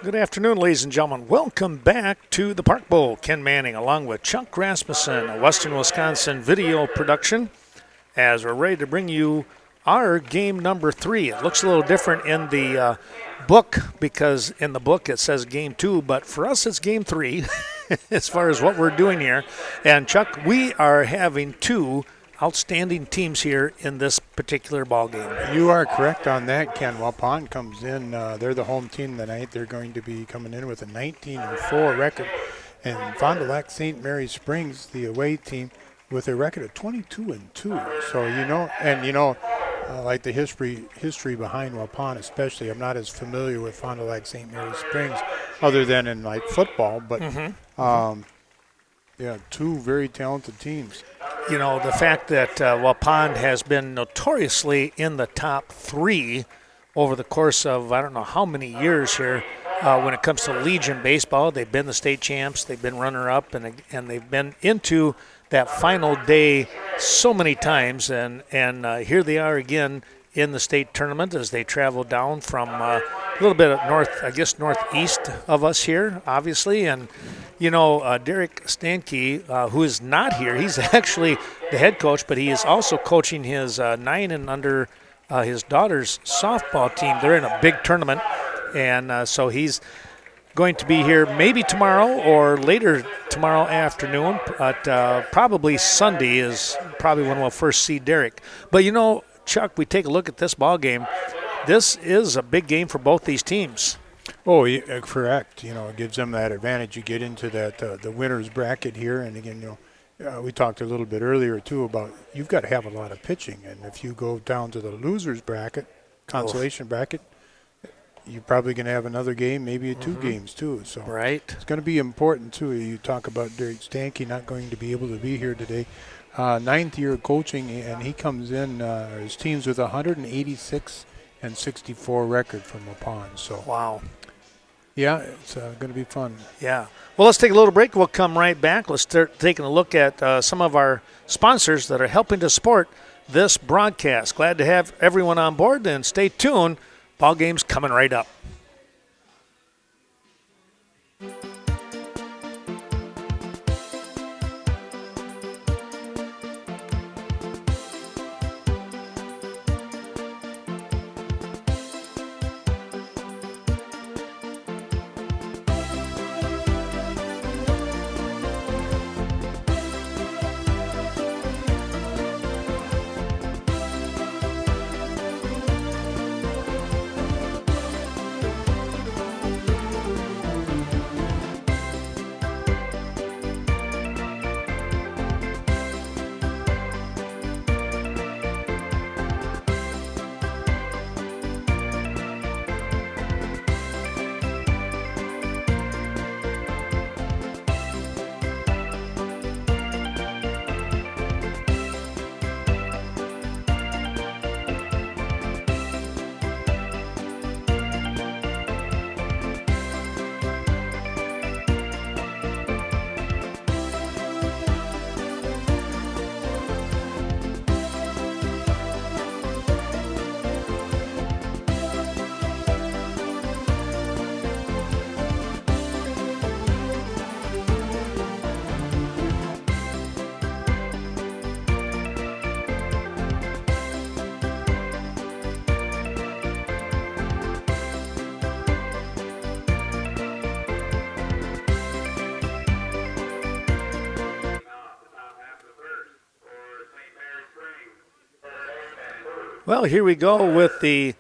Good afternoon, ladies and gentlemen. Welcome back to the Park Bowl. Ken Manning along with Chuck Rasmussen, a Western Wisconsin video production, as we're ready to bring you our game number 3. It looks a little different in the book because in the book it says game 2, but for us it's game 3 as far as what we're doing here. And Chuck, we are having 2 outstanding teams here in this particular ball game. You are correct on that, Ken. Waupun comes in. They're the home team tonight. They're going to be coming in with a 19-4 record. And Fond du Lac St. Mary Springs, the away team, with a record of 22-2. So, like the history behind Waupun especially, I'm not as familiar with Fond du Lac St. Mary Springs other than in, like, football. But, yeah, 2 very talented teams. You know, the fact that Waupun has been notoriously in the top 3 over the course of I don't know how many years here when it comes to Legion baseball. They've been the state champs, they've been runner-up, and they've been into that final day so many times. And here they are again in the state tournament as they travel down from a little bit of northeast of us here, obviously. And you know, Derek Stanke, who is not here, he's actually the head coach, but he is also coaching his 9 and under his daughter's softball team. They're in a big tournament, and so he's going to be here maybe tomorrow or later tomorrow afternoon, but probably Sunday is probably when we'll first see Derek. But, you know, Chuck, we take a look at this ball game. This is a big game for both these teams. Oh, yeah, correct. You know, it gives them that advantage. You get into that the winner's bracket here, and again, we talked a little bit earlier too about you've got to have a lot of pitching, and if you go down to the loser's bracket, consolation bracket, you're probably going to have another game, maybe 2 games too. So right, it's going to be important too. You talk about Derek Stanke not going to be able to be here today. 9th year coaching, and he comes in his team's with 186-64 record from Waupun. So wow. Yeah, it's going to be fun. Yeah. Well, let's take a little break. We'll come right back. Let's start taking a look at some of our sponsors that are helping to support this broadcast. Glad to have everyone on board, and stay tuned. Ball game's coming right up. Well, here we go with the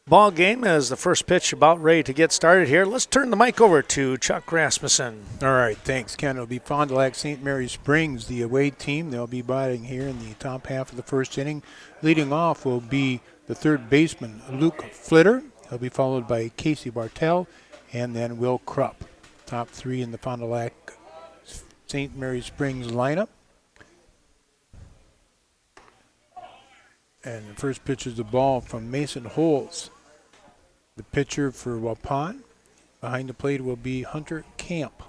ball game as the first pitch about ready to get started here. Let's turn the mic over to Chuck Rasmussen. All right, thanks, Ken. It'll be Fond du Lac St. Mary Springs, the away team. They'll be batting here in the top half of the first inning. Leading off will be the third baseman, Luke Flitter. He'll be followed by Casey Bartel and then Will Krupp. Top 3 in the Fond du Lac St. Mary Springs lineup. And the first pitch is the ball from Mason Holes. The pitcher for Waupun. Behind the plate will be Hunter Camp.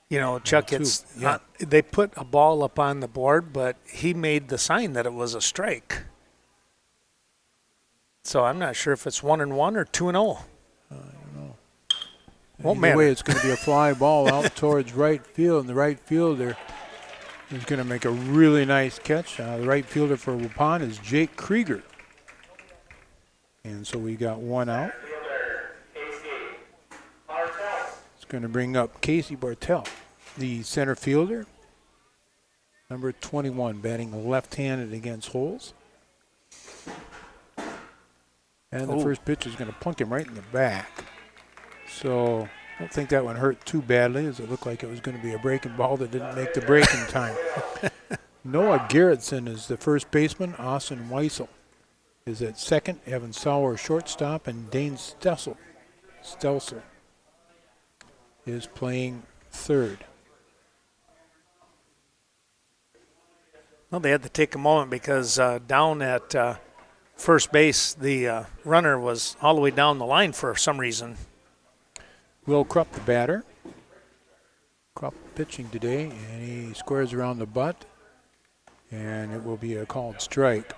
You know, Chuck, they put a ball up on the board, but he made the sign that it was a strike. So I'm not sure if it's 1-1 or 2-0. Won't Either matter. way, it's going to be a fly ball out towards right field, and the right fielder is going to make a really nice catch. The right fielder for Waupun is Jake Krieger. And so we got one out. It's going to bring up Casey Bartell, the center fielder. Number 21, batting left-handed against holes. And the first pitch is going to plunk him right in the back. So I don't think that one hurt too badly, as it looked like it was going to be a breaking ball that didn't make the break in time. Noah Gerritsen is the first baseman. Austin Weissel is at second. Evan Sauer, shortstop. And Dane Stelsel is playing third. Well, they had to take a moment because down at first base, the runner was all the way down the line for some reason. Will Krupp, the batter. Krupp pitching today, and he squares around the butt, and it will be a called strike.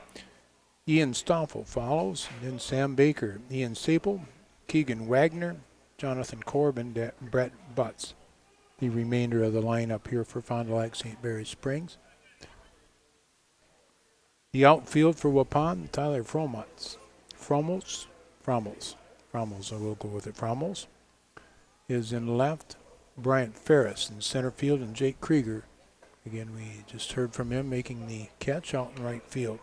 Ian Stoffel follows, and then Sam Baker, Ian Sapel, Keegan Wagner, Jonathan Corbin, Brett Butts. The remainder of the lineup here for Fond du Lac St. Mary Springs. The outfield for Waupun, Tyler Fromels, I will go with it, Fromels, is in left. Bryant Ferris in center field, and Jake Krieger. Again, we just heard from him making the catch out in right field.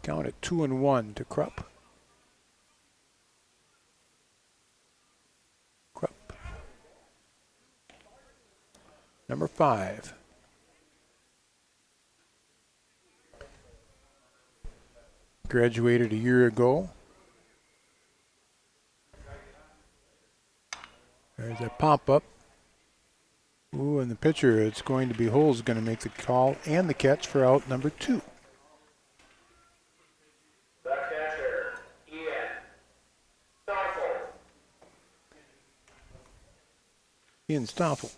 Count at 2-1 to Krupp. Number 5. Graduated a year ago. There's a pop-up. Ooh, and the pitcher, it's going to be Holes, going to make the call and the catch for out number 2. The catcher, Ian Stoffel. Ian Stoffel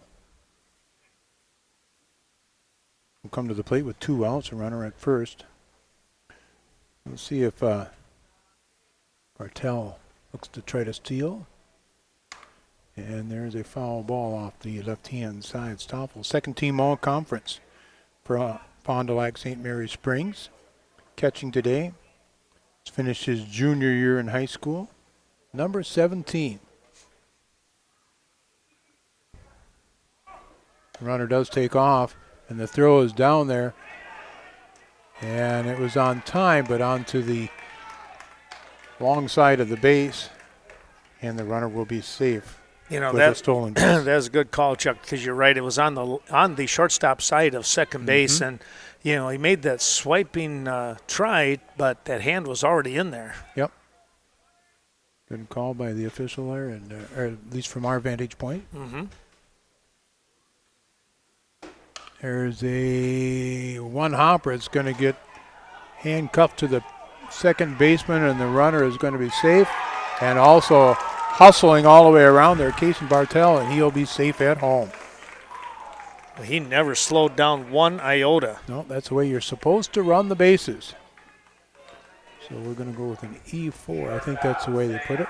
will come to the plate with 2 outs, a runner at first. We'll see if Bartell looks to try to steal. And there's a foul ball off the left-hand side. Stoffel, second team all-conference for Fond du Lac St. Mary Springs. Catching today. He's finished his junior year in high school. Number 17. The runner does take off, and the throw is down there. And it was on time, but onto the long side of the base, and the runner will be safe. You know, with a stolen base. That's a good call, Chuck, because you're right. It was on the shortstop side of second base, and you know he made that swiping try, but that hand was already in there. Yep. Good call by the official there, and or at least from our vantage point. Mm-hmm. There's a one hopper. It's going to get handcuffed to the second baseman, and the runner is going to be safe, and also hustling all the way around there, Casey Bartell, and he'll be safe at home. He never slowed down one iota. No, that's the way you're supposed to run the bases. So we're going to go with an E4. I think that's the way they put it.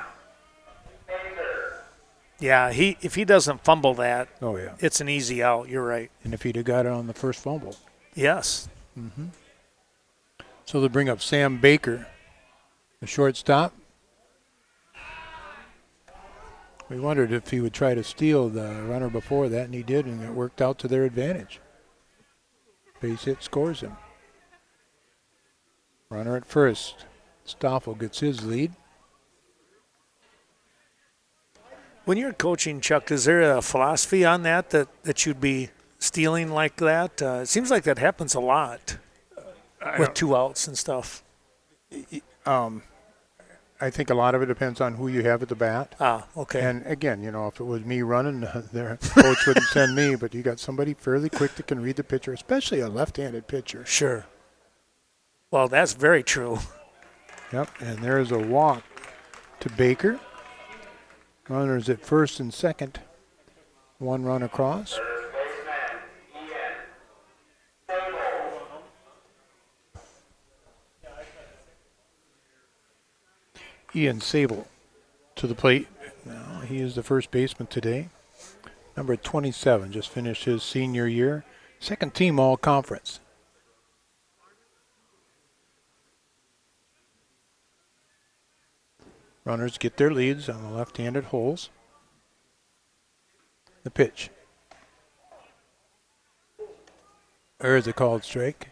Yeah, if he doesn't fumble that, Oh, yeah. it's an easy out. You're right. And if he'd have got it on the first fumble. Yes. Mm-hmm. So they'll bring up Sam Baker, the shortstop. We wondered if he would try to steal the runner before that, and he did, and it worked out to their advantage. Base hit scores him. Runner at first. Stoffel gets his lead. When you're coaching, Chuck, is there a philosophy on that you'd be stealing like that? It seems like that happens a lot with 2 outs and stuff. I think a lot of it depends on who you have at the bat. Ah, okay. And again, you know, if it was me running, their coach wouldn't send me, but you got somebody fairly quick that can read the pitcher, especially a left-handed pitcher. Sure. Well, that's very true. Yep, and there's a walk to Baker. Runners at first and second. 1 run across. Ian Sable to the plate. Now he is the first baseman today. Number 27, just finished his senior year. Second team all-conference. Runners get their leads on the left-handed holes. The pitch. There's a called strike.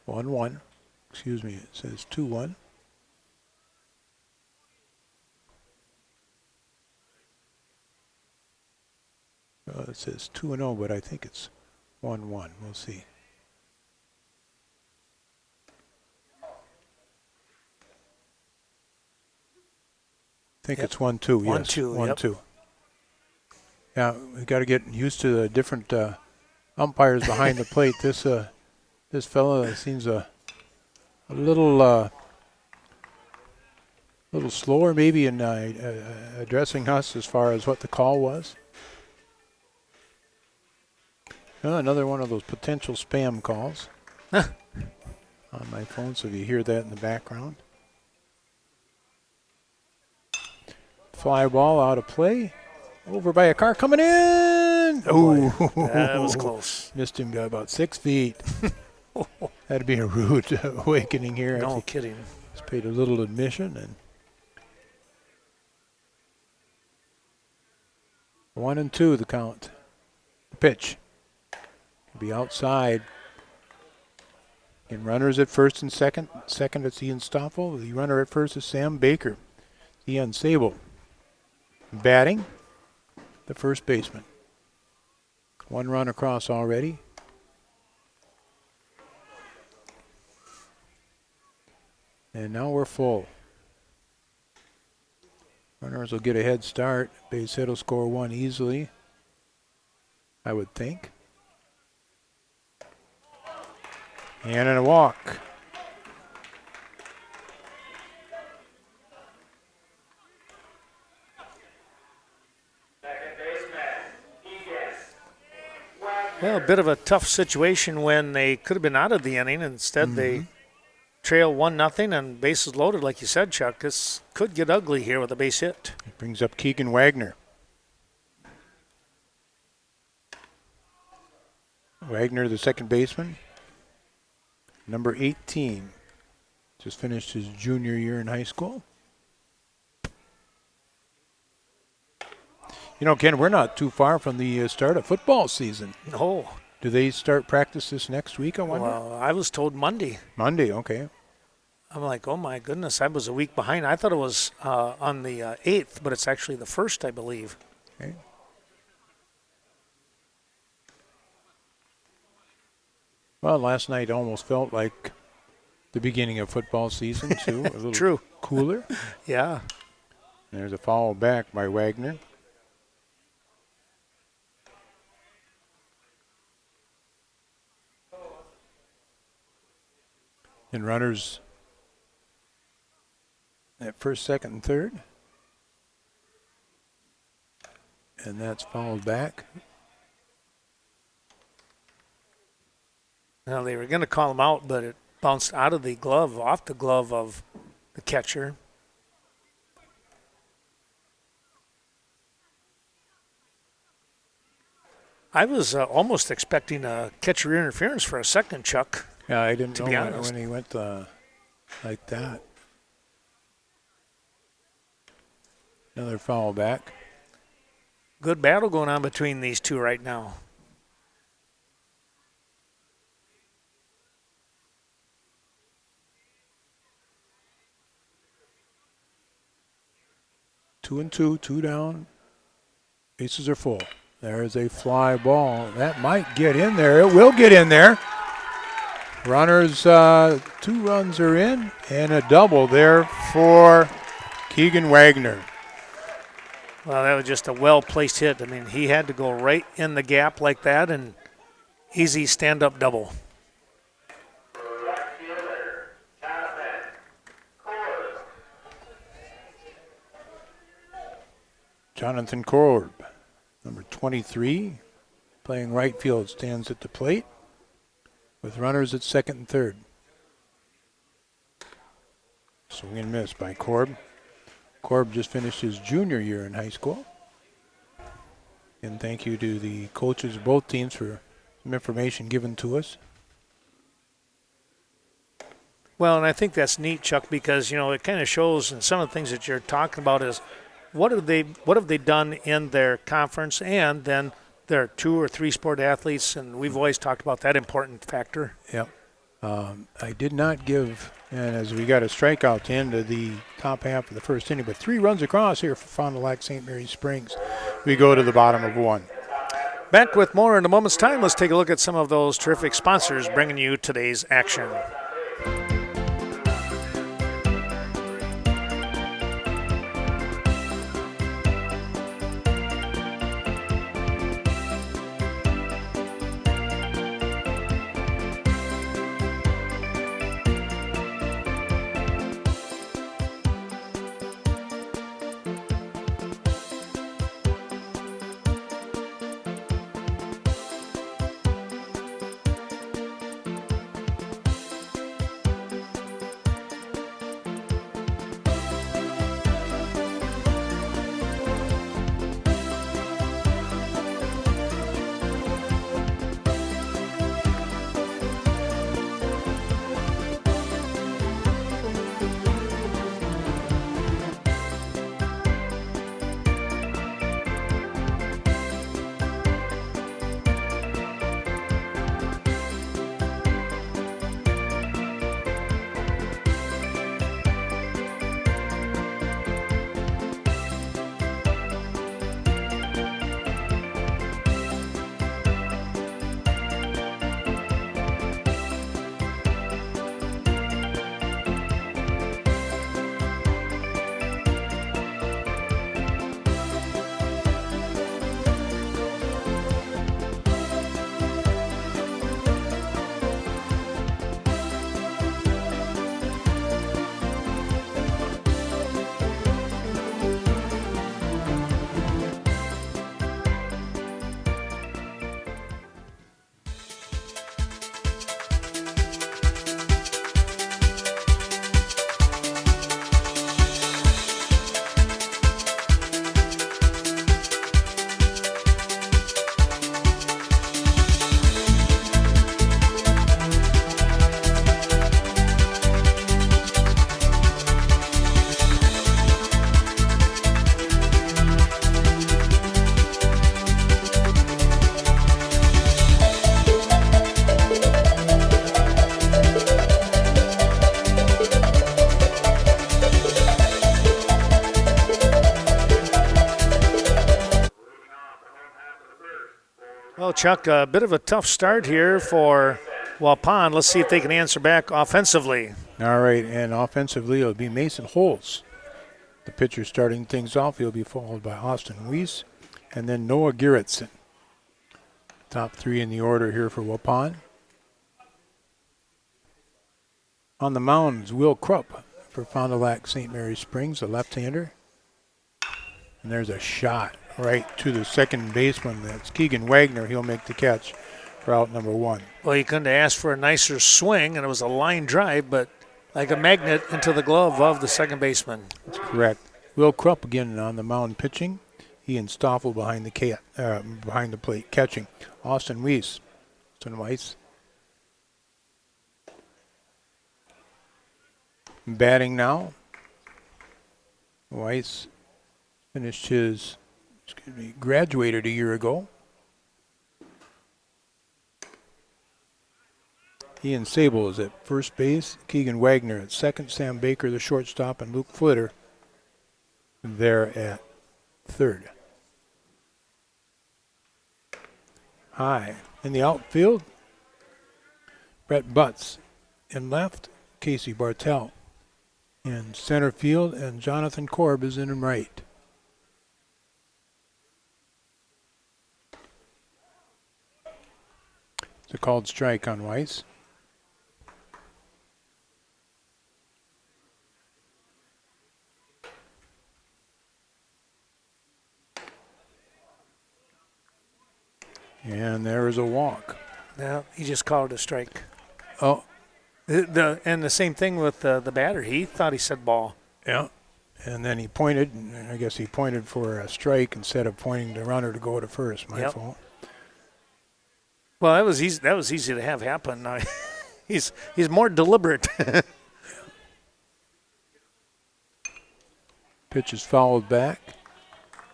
One. Excuse me, it says 2-1. It says 2-0, but I think it's 1-1. We'll see. I think it's 1-2. Yes, 1-2. 1-2. Yep. Yeah, we got to get used to the different umpires behind the plate. This fella seems a little slower, maybe in addressing us as far as what the call was. Another one of those potential spam calls on my phone, so if you hear that in the background. Fly ball out of play. Over by a car coming in. Oh, that was close. Missed him by about 6 feet. That'd be a rude awakening here. No kidding. Just paid a little admission and 1-2 the count. The pitch. Be outside. And runners at first and second. Second it's Ian Stoffel. The runner at first is Sam Baker. Ian Sable. Batting, the first baseman. One run across already. And now we're full. Runners will get a head start. Base hit will score one easily, I would think. And in a walk. Well, a bit of a tough situation when they could have been out of the inning. Instead, they trail 1-0 and bases loaded, like you said, Chuck. This could get ugly here with a base hit. It brings up Keegan Wagner. Wagner, the second baseman. Number 18. Just finished his junior year in high school. You know, Ken, we're not too far from the start of football season. No. Do they start practice this next week, I wonder? Well, I was told Monday. Monday, okay. I'm like, oh, my goodness, I was a week behind. I thought it was on the 8th, but it's actually the 1st, I believe. Okay. Well, last night almost felt like the beginning of football season, too. A little True. Cooler. Yeah. There's a foul back by Wagner. And runners at first, second, and third. And that's fouled back. Now, they were going to call him out, but it bounced out of the glove, off the glove of the catcher. I was almost expecting a catcher interference for a second, Chuck. Yeah, I didn't To be know honest. when he went like that. Another foul back. Good battle going on between these two right now. Two and two down. Bases are full. There's a fly ball. That might get in there. It will get in there. Runners, 2 runs are in, and a double there for Keegan Wagner. Well, that was just a well-placed hit. I mean, he had to go right in the gap like that, and easy stand-up double. Right fielder, Jonathan Kohler. Jonathan Korb, number 23, playing right field, stands at the plate with runners at second and third. Swing and miss by Korb. Korb just finished his junior year in high school. And thank you to the coaches of both teams for some information given to us. Well, and I think that's neat, Chuck, because, you know, it kind of shows, and some of the things that you're talking about is what have they done in their conference, and then their 2 or 3 sport athletes, and we've always talked about that important factor. Yep. I did not give, and as we got a strikeout to end of the top half of the first inning, but 3 runs across here for Fond du Lac St. Mary's Springs. We go to the bottom of 1. Back with more in a moment's time. Let's take a look at some of those terrific sponsors bringing you today's action. Well, Chuck, a bit of a tough start here for Waupun. Let's see if they can answer back offensively. All right, and offensively it'll be Mason Holtz. The pitcher starting things off. He'll be followed by Austin Weiss and then Noah Gerritsen. Top 3 in the order here for Waupun. On the mound is Will Krupp for Fond du Lac St. Mary's Springs, a left-hander. And there's a shot right to the second baseman. That's Keegan Wagner. He'll make the catch for out number 1. Well, you couldn't have asked for a nicer swing, and it was a line drive, but like a magnet into the glove of the second baseman. That's correct. Will Krupp again on the mound pitching. He and Stoffel behind the plate catching. Austin Weiss. Batting now. Weiss finished his, graduated a year ago. Ian Sable is at first base. Keegan Wagner at second. Sam Baker, the shortstop, and Luke Flitter there at third. High in the outfield, Brett Butts in left, Casey Bartell in center field, and Jonathan Korb is in right. It's a called strike on Weiss. And there is a walk. No, he just called it a strike. Oh, And the same thing with the batter. He thought he said ball. yeah. And then he pointed, and I guess he pointed for a strike instead of pointing the runner to go to first. My fault. Well, that was easy. That was easy to have happen. He's more deliberate. Pitch is fouled back.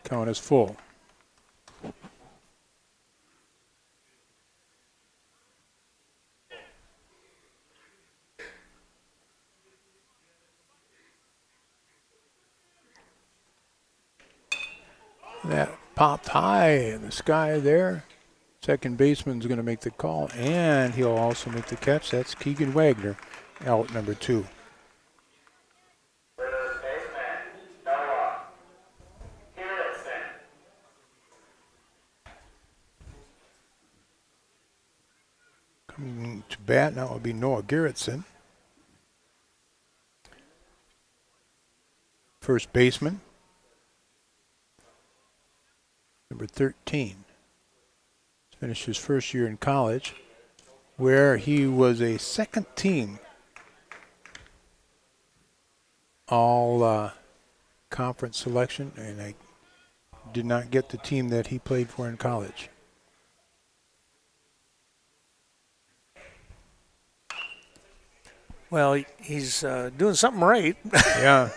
Count is full. That popped high in the sky there. Second baseman's going to make the call, and he'll also make the catch. That's Keegan Wagner, out number 2. First baseman, Noah Garrettson. Coming to bat now will be Noah Garrettson. First baseman, number 13. Finished his first year in college, where he was a second team all conference selection, and I did not get the team that he played for in college. Well, he's doing something right. Yeah,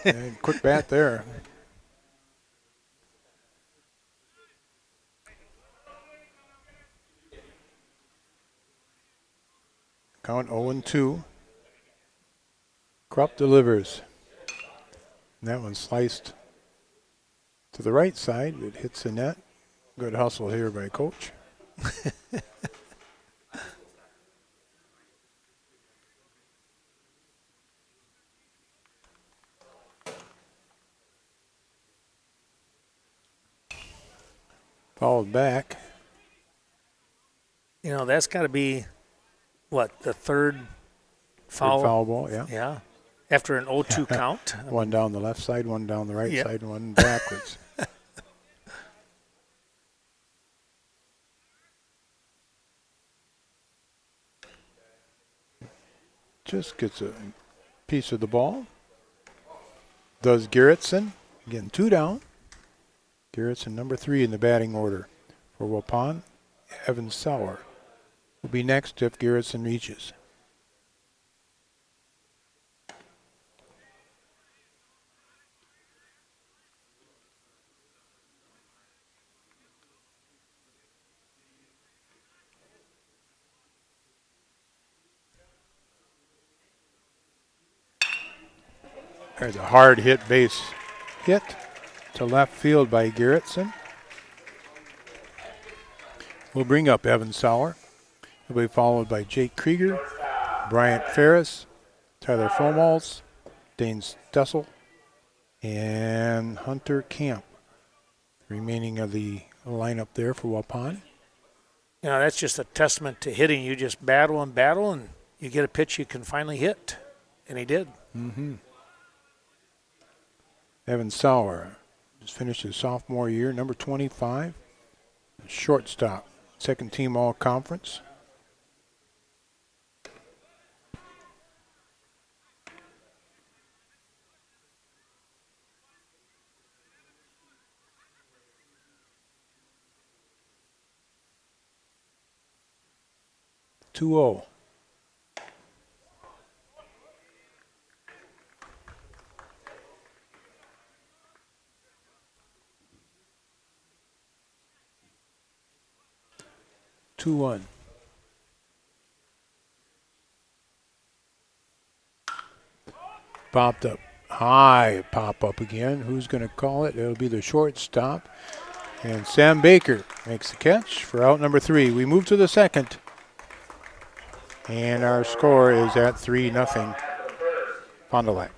quick bat there. Count 0-2. Krupp delivers. And that one sliced to the right side. It hits the net. Good hustle here by Coach. Fouled back. You know, that's got to be, what, the third Foul ball, yeah. Yeah. After an 0-2 count. One down the left side, one down the right Yep. side, and one backwards. Just gets a piece of the ball. Does Garrettson. Again, 2 down. Garrettson, number 3 in the batting order for Waupun. Evan Sauer will be next if Garrettson reaches. There's a hard hit base hit to left field by Garrettson. We'll bring up Evan Sauer. He'll be followed by Jake Krieger, Bryant Ferris, Tyler Fomals, Dane Stessel, and Hunter Camp. Remaining of the lineup there for Waupun. You know, that's just a testament to hitting. You just battle, and you get a pitch you can finally hit. And he did. Mm-hmm. Evan Sauer just finished his sophomore year, number 25, shortstop, second team all-conference. Two-oh. Two-one. Popped up high, pop up again. Who's going to call it? It'll be the shortstop. And Sam Baker makes the catch for out number 3. We move to the second. And our score is at 3-0. Fond du Lac.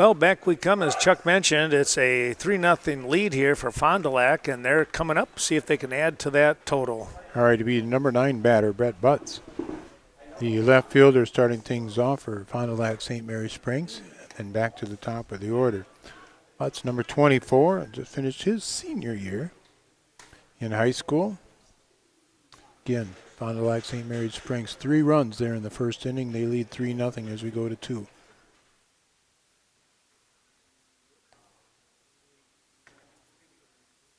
Well, back we come, as Chuck mentioned. It's a 3-0 lead here for Fond du Lac, and they're coming up, see if they can add to that total. All right, to be number 9 batter, Brett Butts. The left fielder starting things off for Fond du Lac St. Mary Springs, and back to the top of the order. Butts, number 24, just finished his senior year in high school. Again, Fond du Lac St. Mary Springs, 3 runs there in the first inning. They lead 3-0 as we go to 2.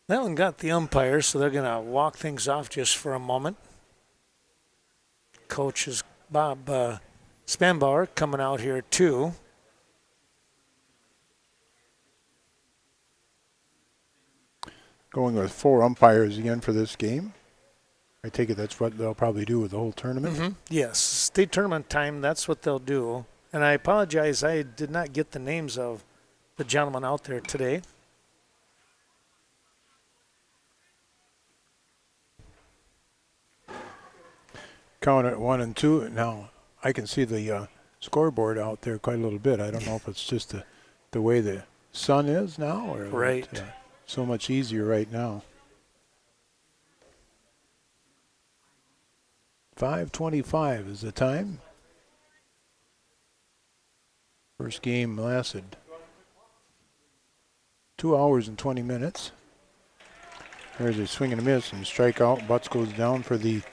That one got the umpires, so they're going to walk things off just for a moment. Coach is Bob Spanbauer coming out here too. Going with 4 umpires again for this game. I take it that's what they'll probably do with the whole tournament. Mm-hmm. Yes, state tournament time, that's what they'll do. And I apologize, I did not get the names of the gentlemen out there today. Count at 1 and 2. Now, I can see the scoreboard out there quite a little bit. I don't know if it's just the way the sun is now or right. So much easier right now. 5:25 is the time. First game lasted 2 hours and 20 minutes. There's a swing and a miss and strikeout. Butts goes down for the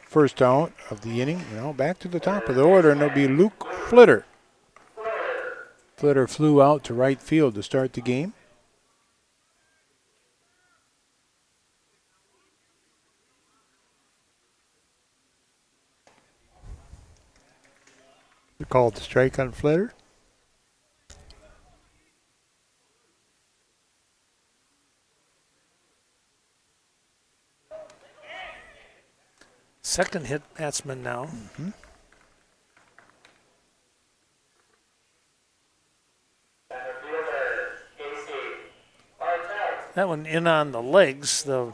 first out of the inning. Now back to the top of the order, and it'll be Luke Flitter. Flitter flew out to right field to start the game. They called the strike on Flitter. Second hit batsman now. Mm-hmm. That one in on the legs. The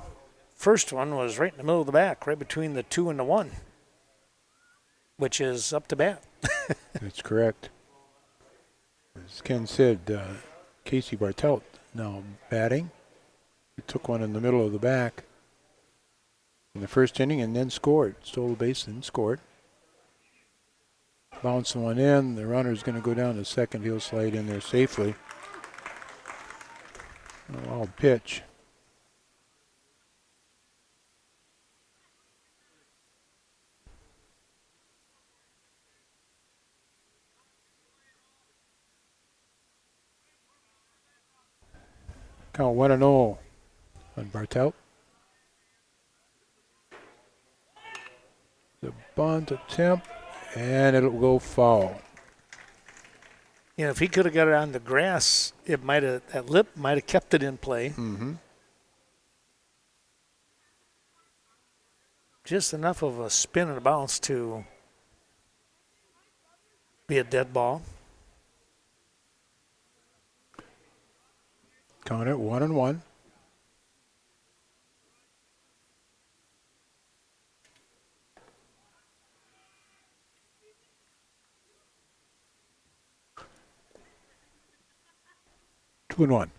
first one was right in the middle of the back, right between the 2 and the 1, which is up to bat. That's correct. As Ken said, Casey Bartelt now batting. He took one in the middle of the back in the first inning and then scored. Stole the base and scored. Bounced one in. The runner's going to go down to second. He'll slide in there safely. I'll pitch. Count 1-0 on Bartelt. The bunt attempt, and it'll go foul. You know, if he could have got it on the grass, that lip might have kept it in play. Mm-hmm. Just enough of a spin and a bounce to be a dead ball. Count it 1-1. Two and 1.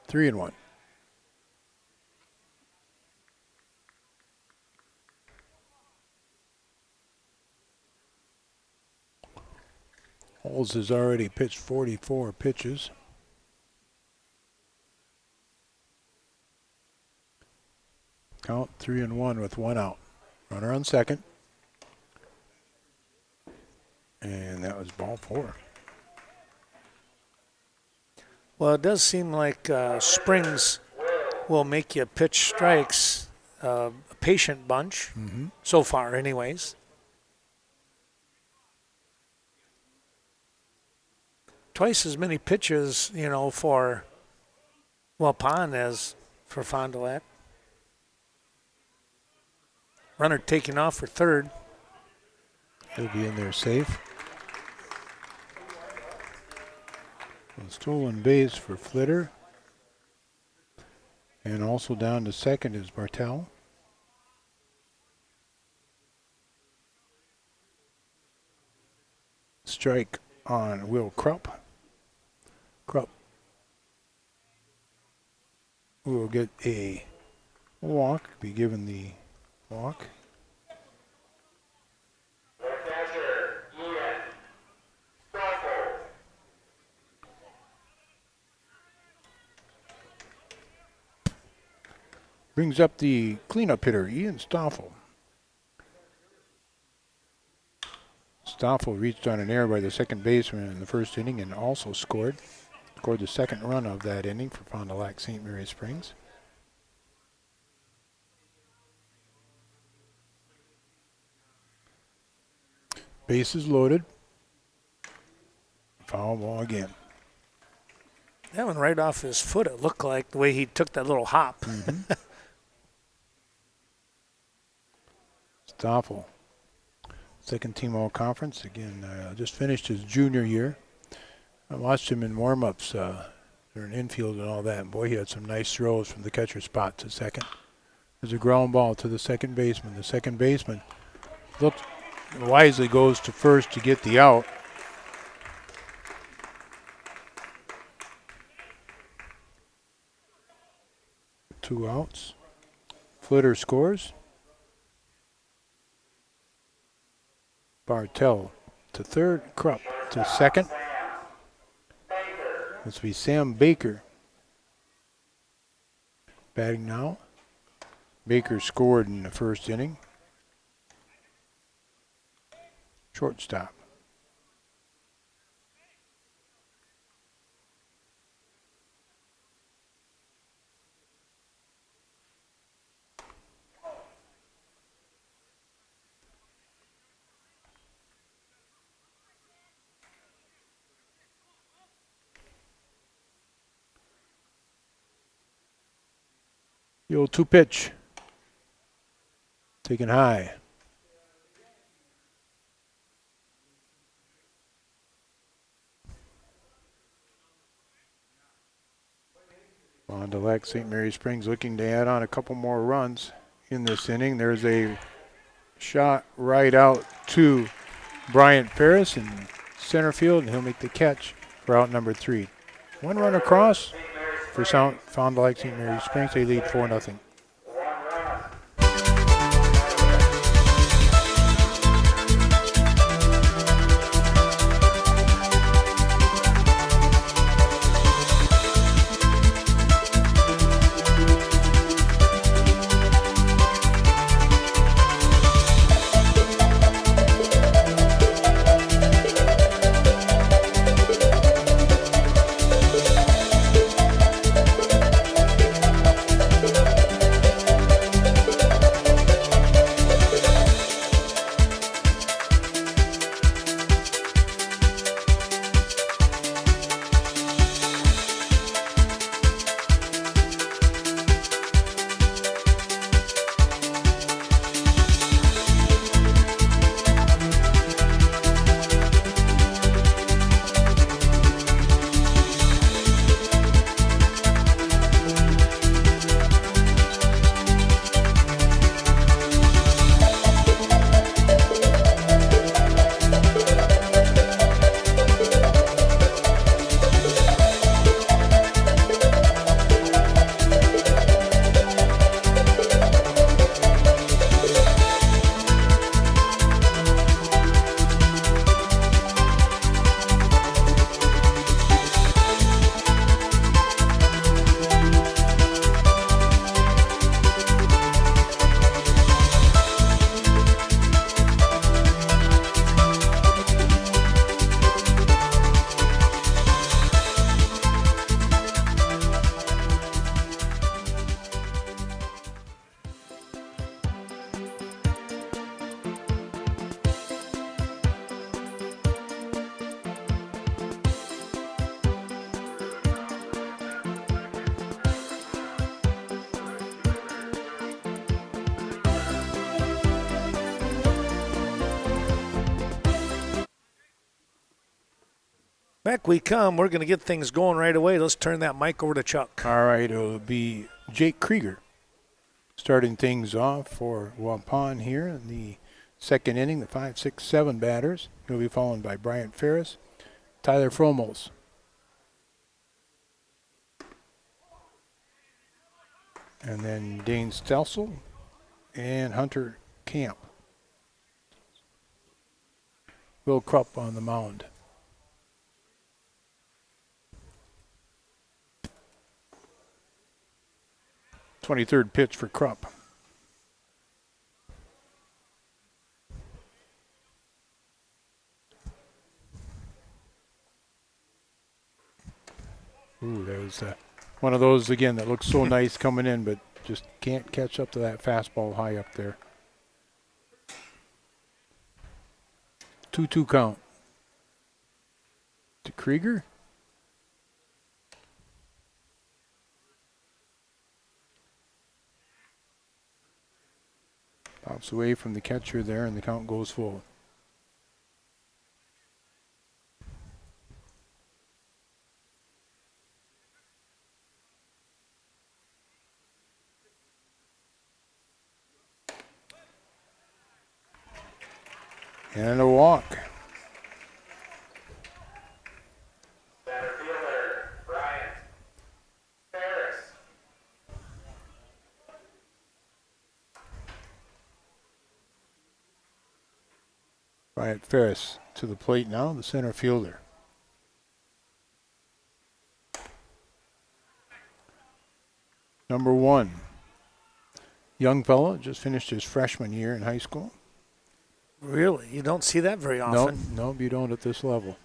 Three and 1. Holes has already pitched 44 pitches. Count 3-1 with 1 out. Runner on second. And that was ball 4. Well, it does seem like Springs will make you pitch strikes, a patient bunch, so far anyways. Twice as many pitches, for Waupun as for Fond du Lac. Runner taking off for third. He'll be in there safe. A stolen base for Flitter. And also down to second is Bartel. Strike on Will Krupp. Krupp will get a walk, be given the walk. Catcher, Ian. Stoffel. Brings up the cleanup hitter, Ian Stoffel. Stoffel reached on an error by the second baseman in the first inning and also scored. Scored the second run of that inning for Fond du Lac St. Mary Springs. Bases loaded. Foul ball again. That one right off his foot, it looked like, the way he took that little hop. Stoffel, second team all conference. Again, just finished his junior year. I watched him in warm-ups during infield and all that. And boy, he had some nice throws from the catcher spot to second. There's a ground ball to the second baseman. The second baseman wisely goes to first to get the out. Two outs. Flitter scores. Bartel to third. Krupp to second. This will be Sam Baker batting now. Baker scored in the first inning. Shortstop. The old two pitch. Taken high. Fond du Lac St. Mary Springs looking to add on a couple more runs in this inning. There's a shot right out to Bryant Ferris in center field, and he'll make the catch for out number 3. One run across for Fond du Lac St. Mary Springs. They lead 4-0. Back we come. We're going to get things going right away. Let's turn that mic over to Chuck. All right, it'll be Jake Krieger starting things off for Waupun here in the second inning, the 5, 6, 7 batters. He'll be followed by Bryant Ferris, Tyler Fromos. And then Dane Stelsel and Hunter Camp. Will Krupp on the mound. Twenty-third pitch for Krupp. Ooh, there's one of those again that looks so nice coming in, but just can't catch up to that fastball high up there. 2-2 count. To Krieger. Pops away from the catcher there, and the count goes full. And a walk. Center fielder, Bryant Ferris. Bryant Ferris to the plate now, the center fielder. Number 1. Young fellow, just finished his freshman year in high school. Really? You don't see that very often. Nope, you don't at this level.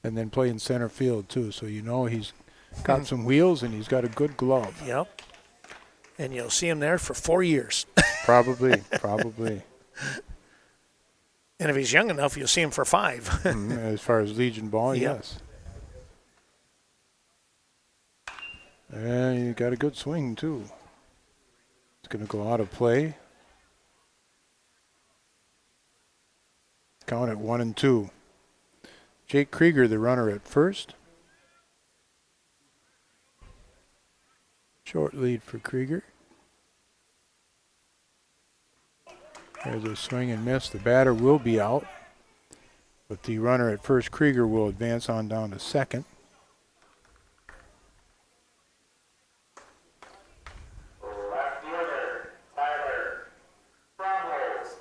And then playing center field too, so you know he's got some wheels and he's got a good glove. Yep. And you'll see him there for 4 years. Probably. And if he's young enough, you'll see him for 5. As far as Legion ball, Yep. yes. And he got a good swing too. It's going to go out of play. Count at 1-2. Jake Krieger, the runner at first. Short lead for Krieger. There's a swing and miss. The batter will be out. But the runner at first, Krieger, will advance on down to second. Left fielder, Tyler Fromholz.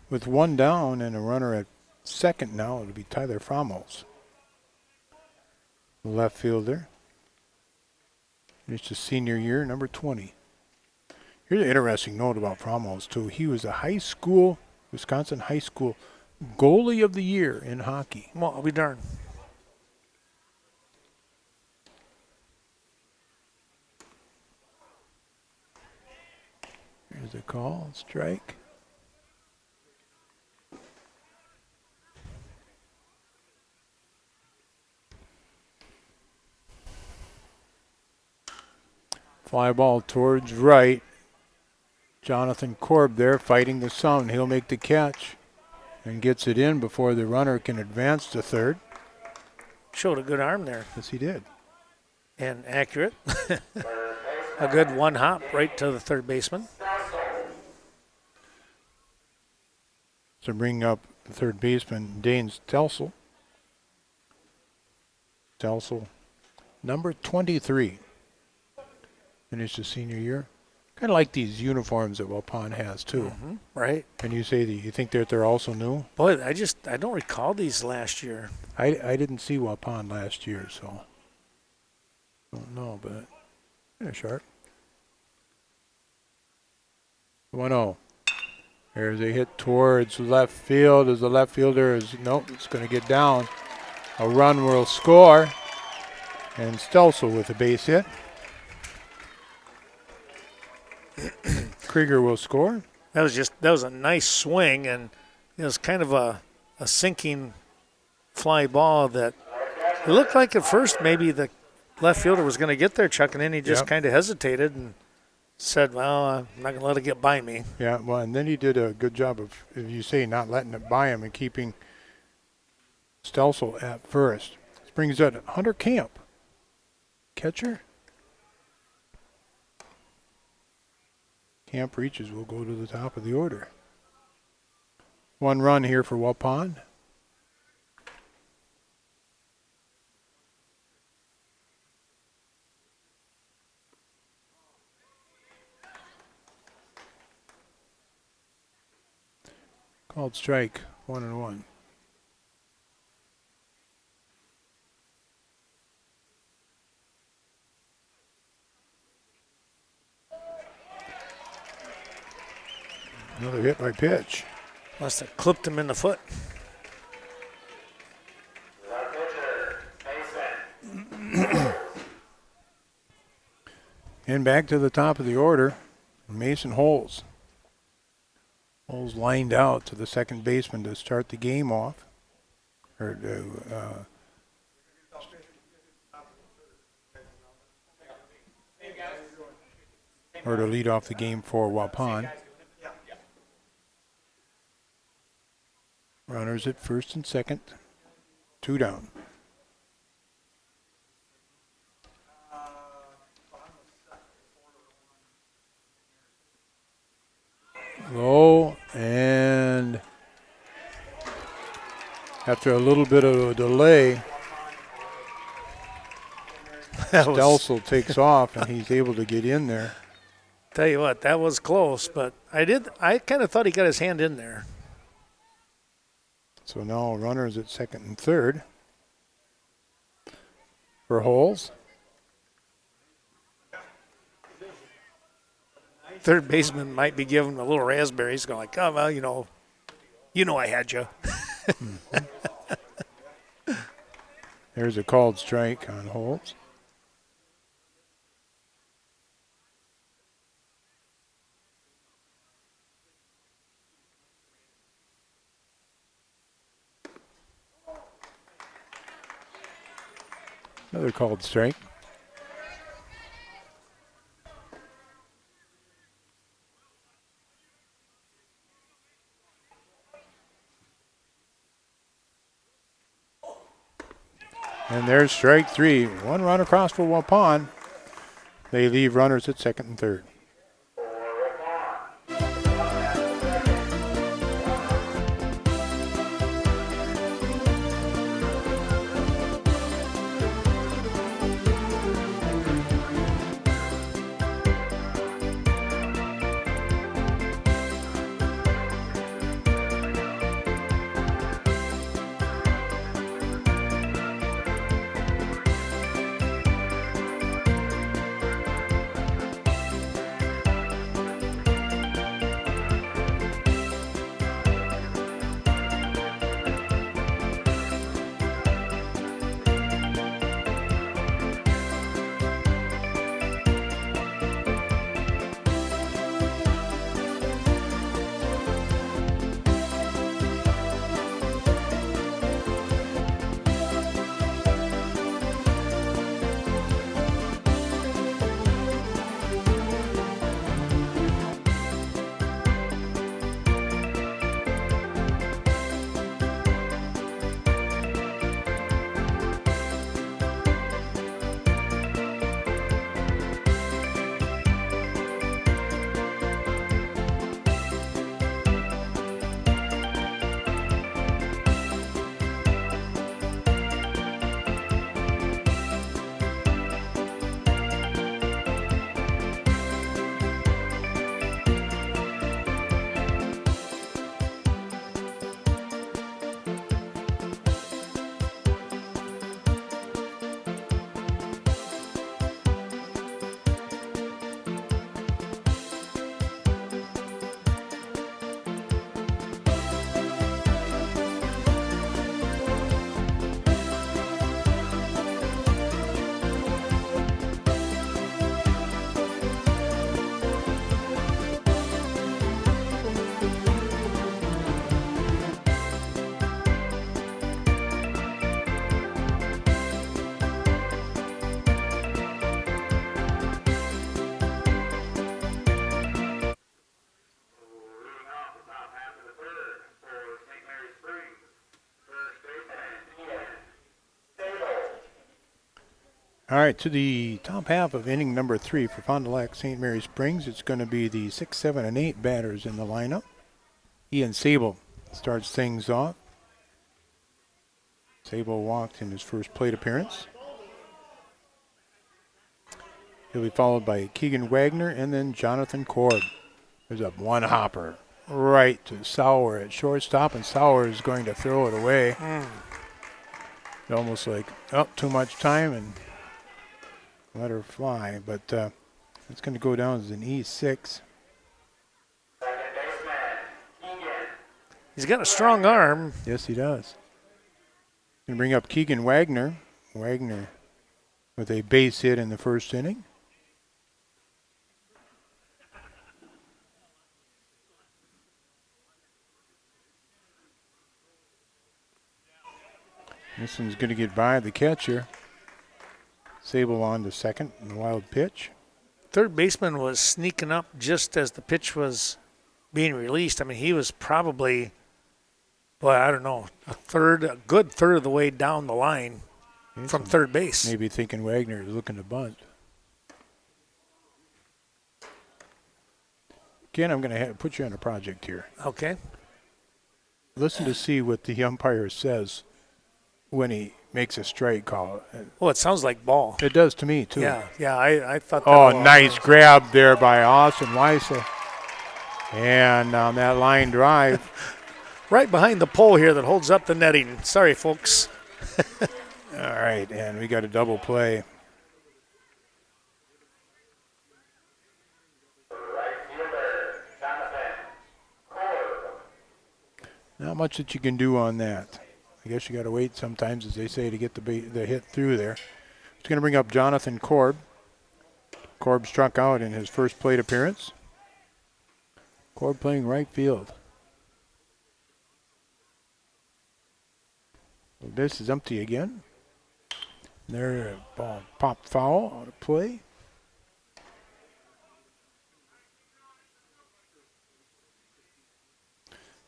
With one down and a runner at second now, it'll be Tyler Fromholz. Left fielder. Finished his senior year, number 20. Here's an interesting note about Fromholz, too. He was a Wisconsin high school goalie of the year in hockey. Well, I'll be darned. Here's a call, strike. Fly ball towards right. Jonathan Korb there fighting the sun. He'll make the catch and gets it in before the runner can advance to third. Showed a good arm there. Yes, he did. And accurate. A good one hop right to the third baseman. So bring up the third baseman, Dane Stelsel. Stelsel, number 23. Finished his senior year. Kind of like these uniforms that Waupun has too. Mm-hmm. Right. And you say that you think that they're also new? Boy, I don't recall these last year. I didn't see Waupun last year, so don't know, but yeah, sharp. 1-0. There's a hit towards left field as the left fielder is, nope, it's going to get down. A run will score. And Stelsel with a base hit. Krieger will score. That was a nice swing, and it was kind of a sinking fly ball that it looked like at first maybe the left fielder was going to get there, Chuck, and then he just kind of hesitated and said, well, I'm not going to let it get by me. Yeah, well, and then he did a good job of, as you say, not letting it by him and keeping Stelsel at first. This brings up Hunter Camp. catcher. Camp reaches will go to the top of the order. 1 run here for Waupun. Called strike, 1-1. Another hit by pitch. Must have clipped him in the foot. The pitcher, Mason. And back to the top of the order, Mason Holes. Holes lined out to the second baseman to start the game off. Or to lead off the game for Waupun. Runners at first and second. 2 down. Low, and after a little bit of a delay, Stelsel takes off and he's able to get in there. Tell you what, that was close, but I kind of thought he got his hand in there. So now runners at second and third for Holes. Third baseman might be giving him a little raspberry. He's going like, oh, well, you know I had you. There's a called strike on Holes. Another called strike. And there's strike 3. 1 run across for Waupun. They leave runners at second and third. All right, to the top half of inning number 3 for Fond du Lac St. Mary Springs. It's going to be the 6, 7, and 8 batters in the lineup. Ian Sable starts things off. Sable walked in his first plate appearance. He'll be followed by Keegan Wagner and then Jonathan Korb. There's a one hopper right to Sauer at shortstop, and Sauer is going to throw it away. Almost like, oh, too much time, and let her fly. But it's going to go down as an E6. Second baseman, Keegan. He's got a strong arm. Yes, he does. Going to bring up Keegan Wagner. Wagner with a base hit in the first inning. This one's going to get by the catcher. Sable on to second in the wild pitch. Third baseman was sneaking up just as the pitch was being released. I mean, he was probably, boy, I don't know, a good third of the way down the line from third base. Maybe thinking Wagner is looking to bunt. Ken, I'm going to put you on a project here. Okay. Listen to see what the umpire says when he makes a strike call. Well, it sounds like ball. It does to me, too. Yeah, I thought that. Oh, nice grab there by Austin Weissel. And on that line drive. Right behind the pole here that holds up the netting. Sorry, folks. All right, and we got a double play. Right fielder, Jonathan Korb. Not much that you can do on that. I guess you got to wait sometimes, as they say, to get the hit through there. It's going to bring up Jonathan Korb. Korb struck out in his first plate appearance. Korb playing right field. Well, this is empty again. There, ball popped foul out of play.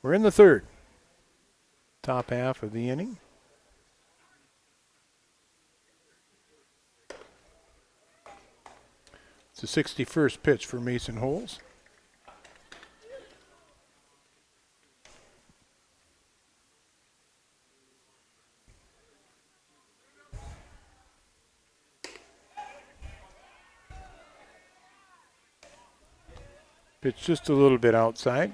We're in the third. Top half of the inning. It's the 61st pitch for Mason Holes. Pitch just a little bit outside.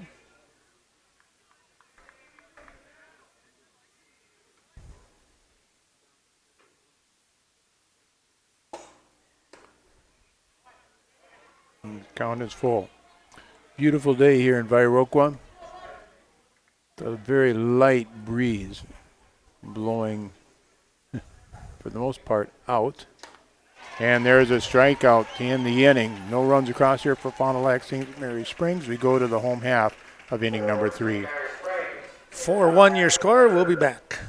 Count is full. Beautiful day here in Viroqua. A very light breeze blowing, for the most part, out. And there's a strikeout to end the inning. No runs across here for Fond du Lac St. Mary Springs. We go to the home half of inning number 3. 4-1 your score. We'll be back.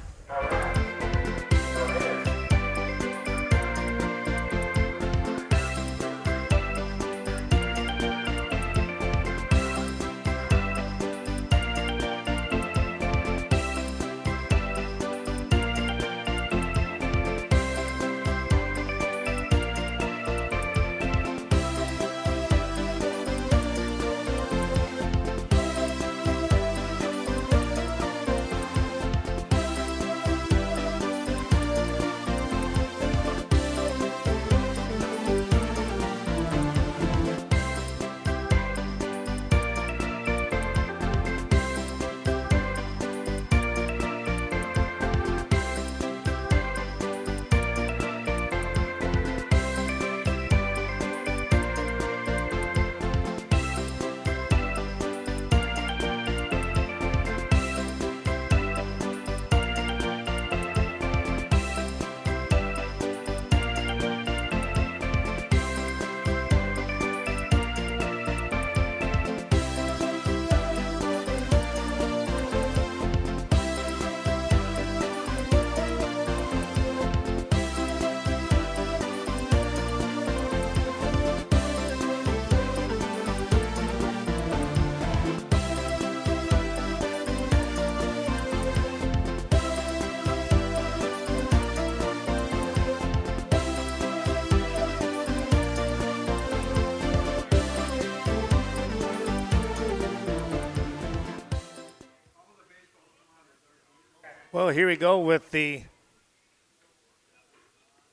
Well, here we go with the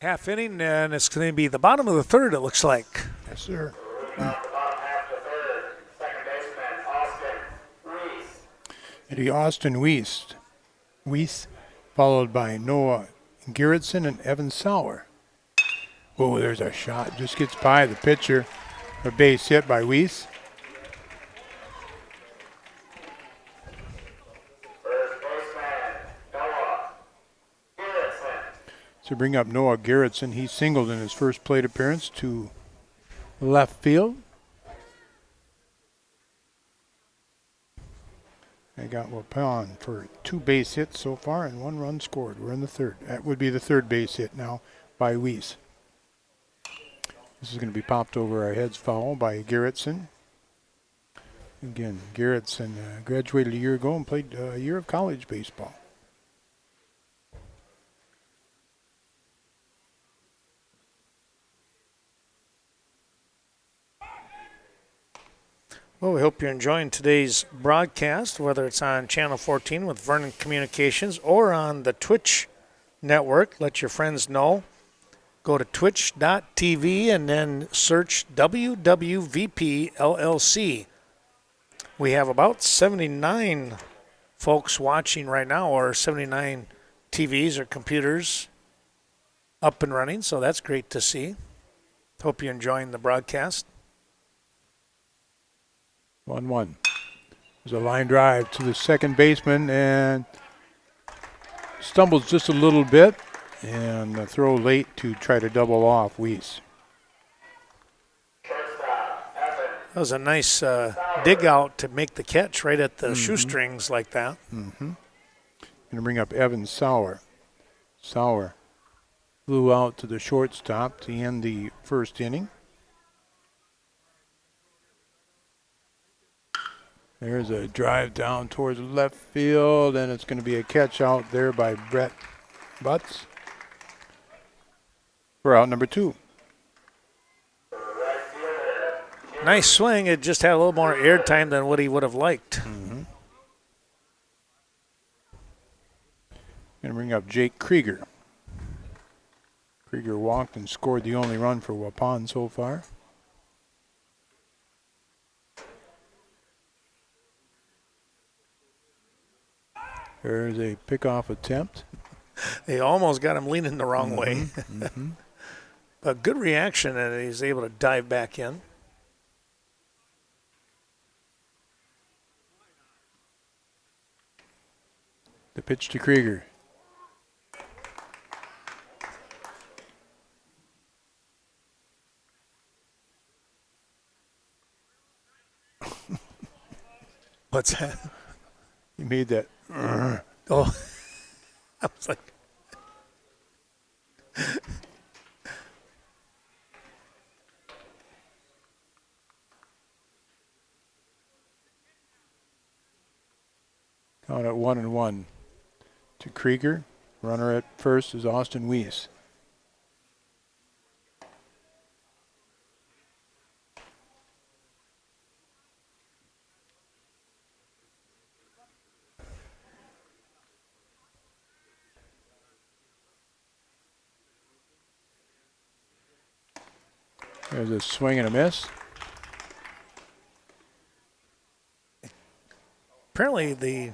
half inning, and it's going to be the bottom of the third, it looks like. Yes, sir. Bottom half the third. Second baseman, Austin Reese. Eddie Austin Weiss, followed by Noah Gerritsen and Evan Sauer. Oh, there's a shot. Just gets by the pitcher. A base hit by Weiss. First baseman, Noah Gerritsen. To bring up Noah Gerritsen, he singled in his first plate appearance to left field. They got Waupun for 2 base hits so far and 1 run scored. We're in the third. That would be the third base hit now by Weiss. This is going to be popped over our heads foul by Gerritsen. Again, Gerritsen graduated a year ago and played a year of college baseball. Well, we hope you're enjoying today's broadcast, whether it's on Channel 14 with Vernon Communications or on the Twitch network. Let your friends know. Go to twitch.tv and then search WWVP LLC. We have about 79 folks watching right now, or 79 TVs or computers up and running, so that's great to see. Hope you're enjoying the broadcast. 1-1. There's a line drive to the second baseman and stumbles just a little bit, and a throw late to try to double off Weiss. Shortstop, Evan. That was a nice dig out to make the catch right at the shoestrings like that. Going to bring up Evan Sauer. Sauer flew out to the shortstop to end the first inning. There's a drive down towards left field, and it's going to be a catch out there by Brett Butts for out number 2. Right fielder, Nice swing. It just had a little more air time than what he would have liked. Going to bring up Jake Krieger. Krieger walked and scored the only run for Waupun so far. There's a pickoff attempt. They almost got him leaning the wrong way. But good reaction, and he's able to dive back in. The pitch to Krieger. What's that? He made that. Oh, I was like, Count at 1-1 to Krieger. Runner at first is Austin Weiss. There's a swing and a miss. apparently the.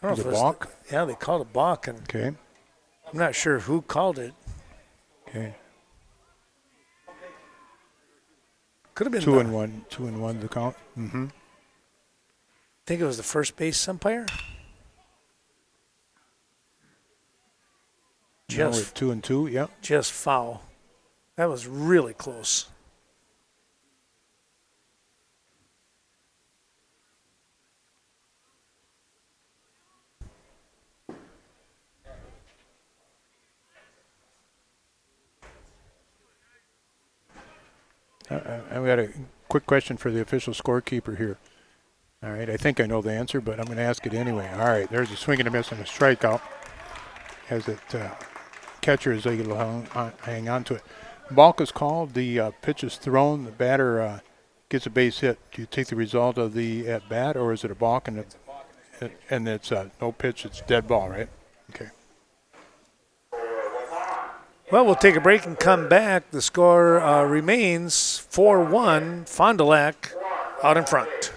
I don't know if The it was balk? yeah, they called it balk, and Okay. I'm not sure who called it. Okay. Could have been 2-1. 2-1 the count. Mm-hmm. I think it was the first base umpire. Now we're at 2-2. Yep. Just foul. That was really close. We got a quick question for the official scorekeeper here. All right, I think I know the answer, but I'm going to ask it anyway. All right, there's a swing and a miss and a strikeout. As it catcher is able to hang on to it. Balk is called. The pitch is thrown. The batter gets a base hit. Do you take the result of the at bat, or is it a balk and And it's no pitch, it's dead ball, right? Okay. Well, we'll take a break and come back. The score remains 4-1, Fond du Lac out in front.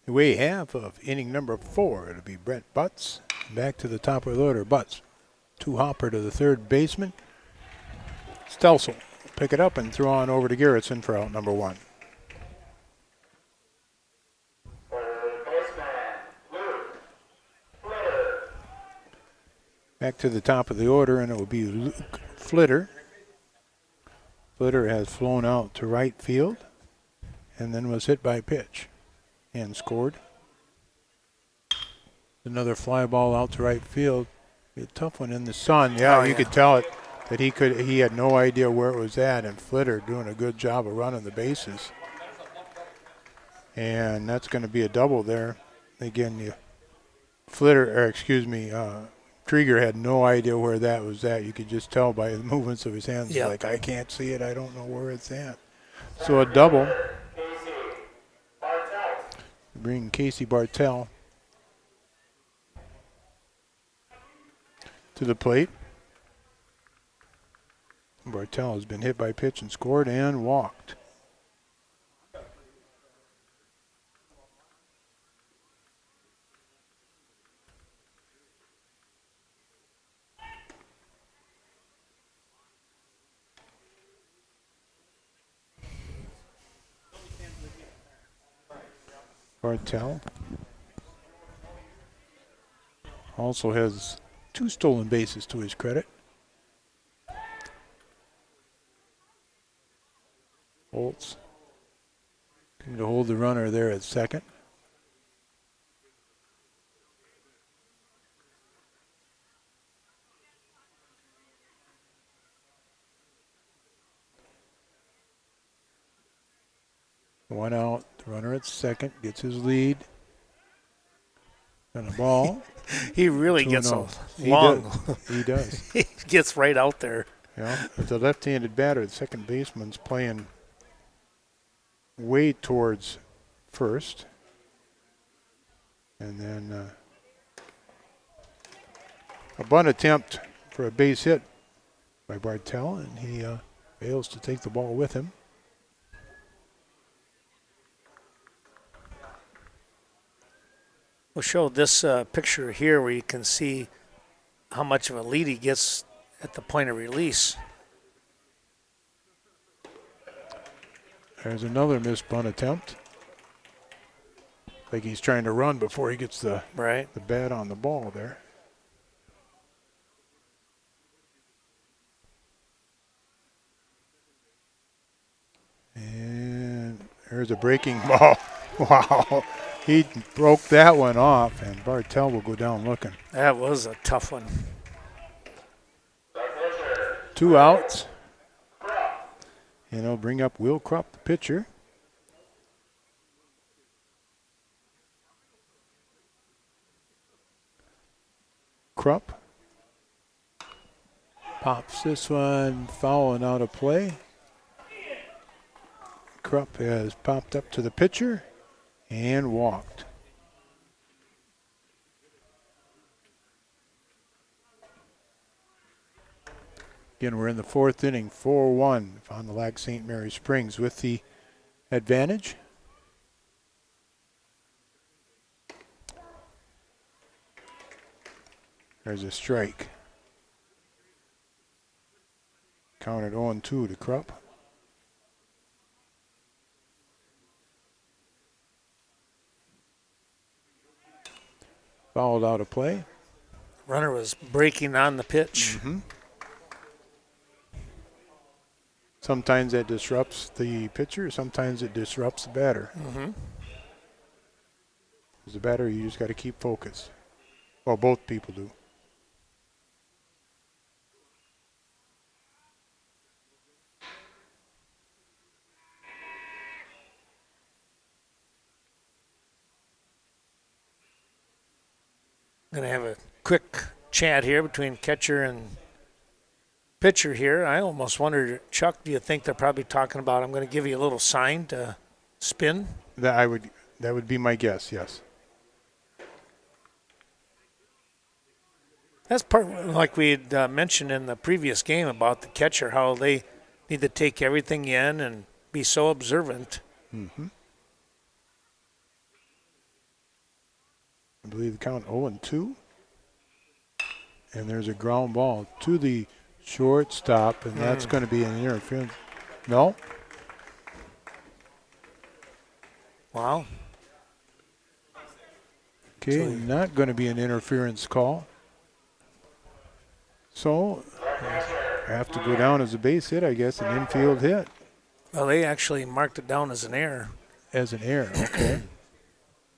Away half of inning number 4. It'll be Brett Butts. Back to the top of the order. Butts. Two-hopper to the third baseman. Stelsel will pick it up and throw on over to Garrettson for out number 1. Back to the top of the order, and it will be Luke Flitter. Flitter has flown out to right field and then was hit by pitch and scored. Another fly ball out to right field. Be a tough one in the sun. Yeah, you could tell it that he had no idea where it was at, and Flitter doing a good job of running the bases. And that's going to be a double there. Again, Krieger had no idea where that was at. You could just tell by the movements of his hands. Yep. Like, I can't see it. I don't know where it's at. So a double. Bring Casey Bartell to the plate. Bartell has been hit by pitch and scored and walked. Bartell also has 2 stolen bases to his credit. Holtz going to hold the runner there at second. One out, the runner at second gets his lead. And a ball. He really gets a He long. He does. He gets right out there. Yeah, with the left-handed batter, the second baseman's playing way towards first. And then a bunt attempt for a base hit by Bartell, and he fails to take the ball with him. We'll show this picture here where you can see how much of a lead he gets at the point of release. There's another missed bunt attempt. Like he's trying to run before he gets the bat on the ball there. And there's a breaking ball. Wow. He broke that one off, and Bartell will go down looking. That was a tough one. 2 outs. And he'll bring up Will Krupp, the pitcher. Krupp. Pops this one, foul and out of play. Krupp has popped up to the pitcher and walked. Again, we're in the fourth inning, 4-1. Fond du Lac St. Mary Springs with the advantage. There's a strike. Counted 0-2 to Krupp. Fouled out of play. Runner was breaking on the pitch. Mm-hmm. Sometimes that disrupts the pitcher. Sometimes it disrupts the batter. Mm-hmm. As a batter, you just got to keep focused. Well, both people do. Going to have a quick chat here between catcher and pitcher here. I almost wondered, Chuck, do you think they're probably talking about, I'm going to give you a little sign to spin? That would be my guess, yes. That's part, like we had mentioned in the previous game about the catcher, how they need to take everything in and be so observant. Mm-hmm. I believe the count 0-2. And there's a ground ball to the shortstop, and that's going to be an interference. No? Wow. Okay, not going to be an interference call. So, I have to go down as a base hit, I guess, an infield hit. Well, they actually marked it down as an error. As an error, okay.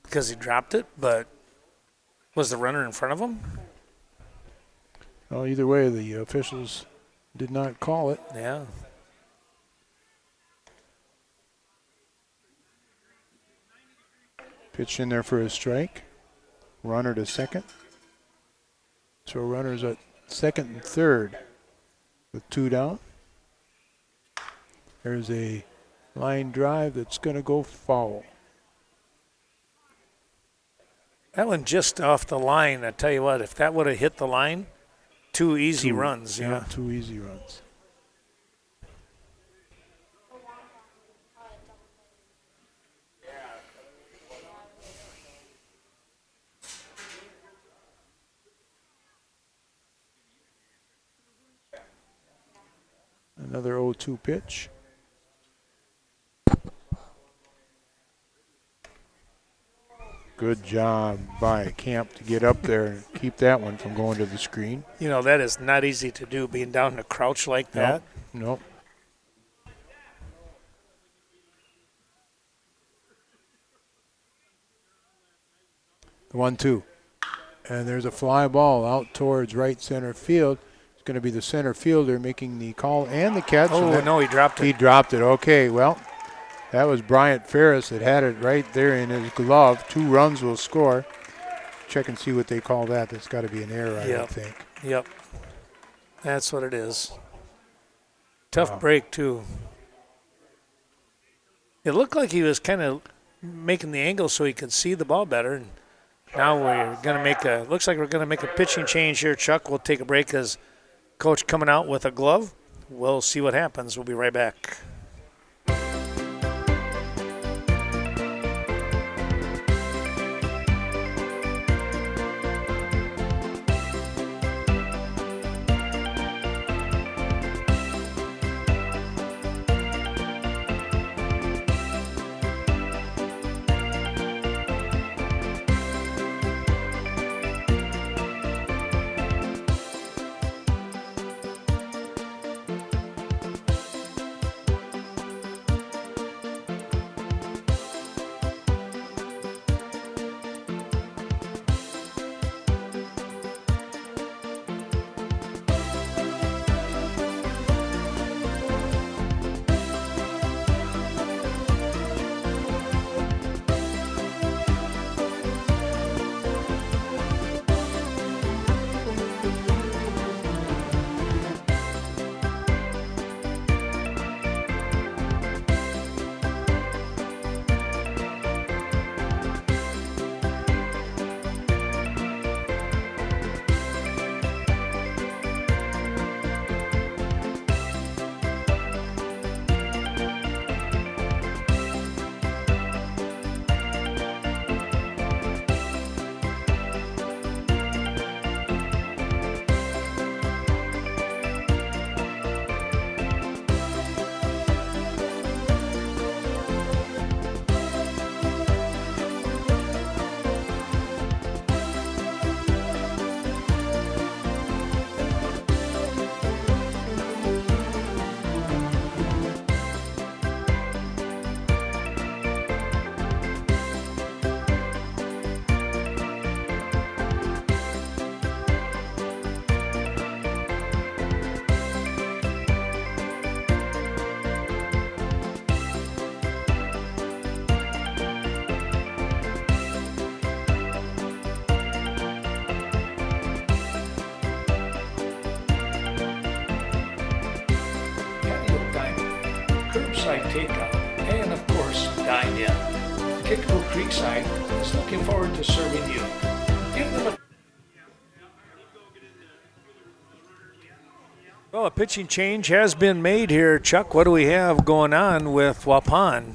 Because he dropped it, but was the runner in front of him? Well, either way, the officials did not call it. Yeah. Pitch in there for a strike. Runner to second. So runners at second and third with 2 down. There's a line drive that's going to go foul. That one just off the line. I tell you what, if that would have hit the line, 2 easy runs. Yeah. 2 easy runs. Another 0-2 pitch. Good job by Camp to get up there and keep that one from going to the screen. You know, that is not easy to do, being down in a crouch like that. Nope. The 1-2. And there's a fly ball out towards right center field. It's going to be the center fielder making the call and the catch. Oh, no, he dropped it. He dropped it. Okay, well, that was Bryant Ferris that had it right there in his glove. 2 runs will score. Check and see what they call that. That's got to be an error, I would think. Yep. That's what it is. Tough break, too. It looked like he was kind of making the angle so he could see the ball better. And now we're going to make looks like we're going to make a pitching change here, Chuck. We'll take a break as coach coming out with a glove. We'll see what happens. We'll be right back. curbside takeout, and of course, dine in. Kickapoo Creekside is looking forward to serving you. Give them a Well, a pitching change has been made here. Chuck, what do we have going on with Waupun?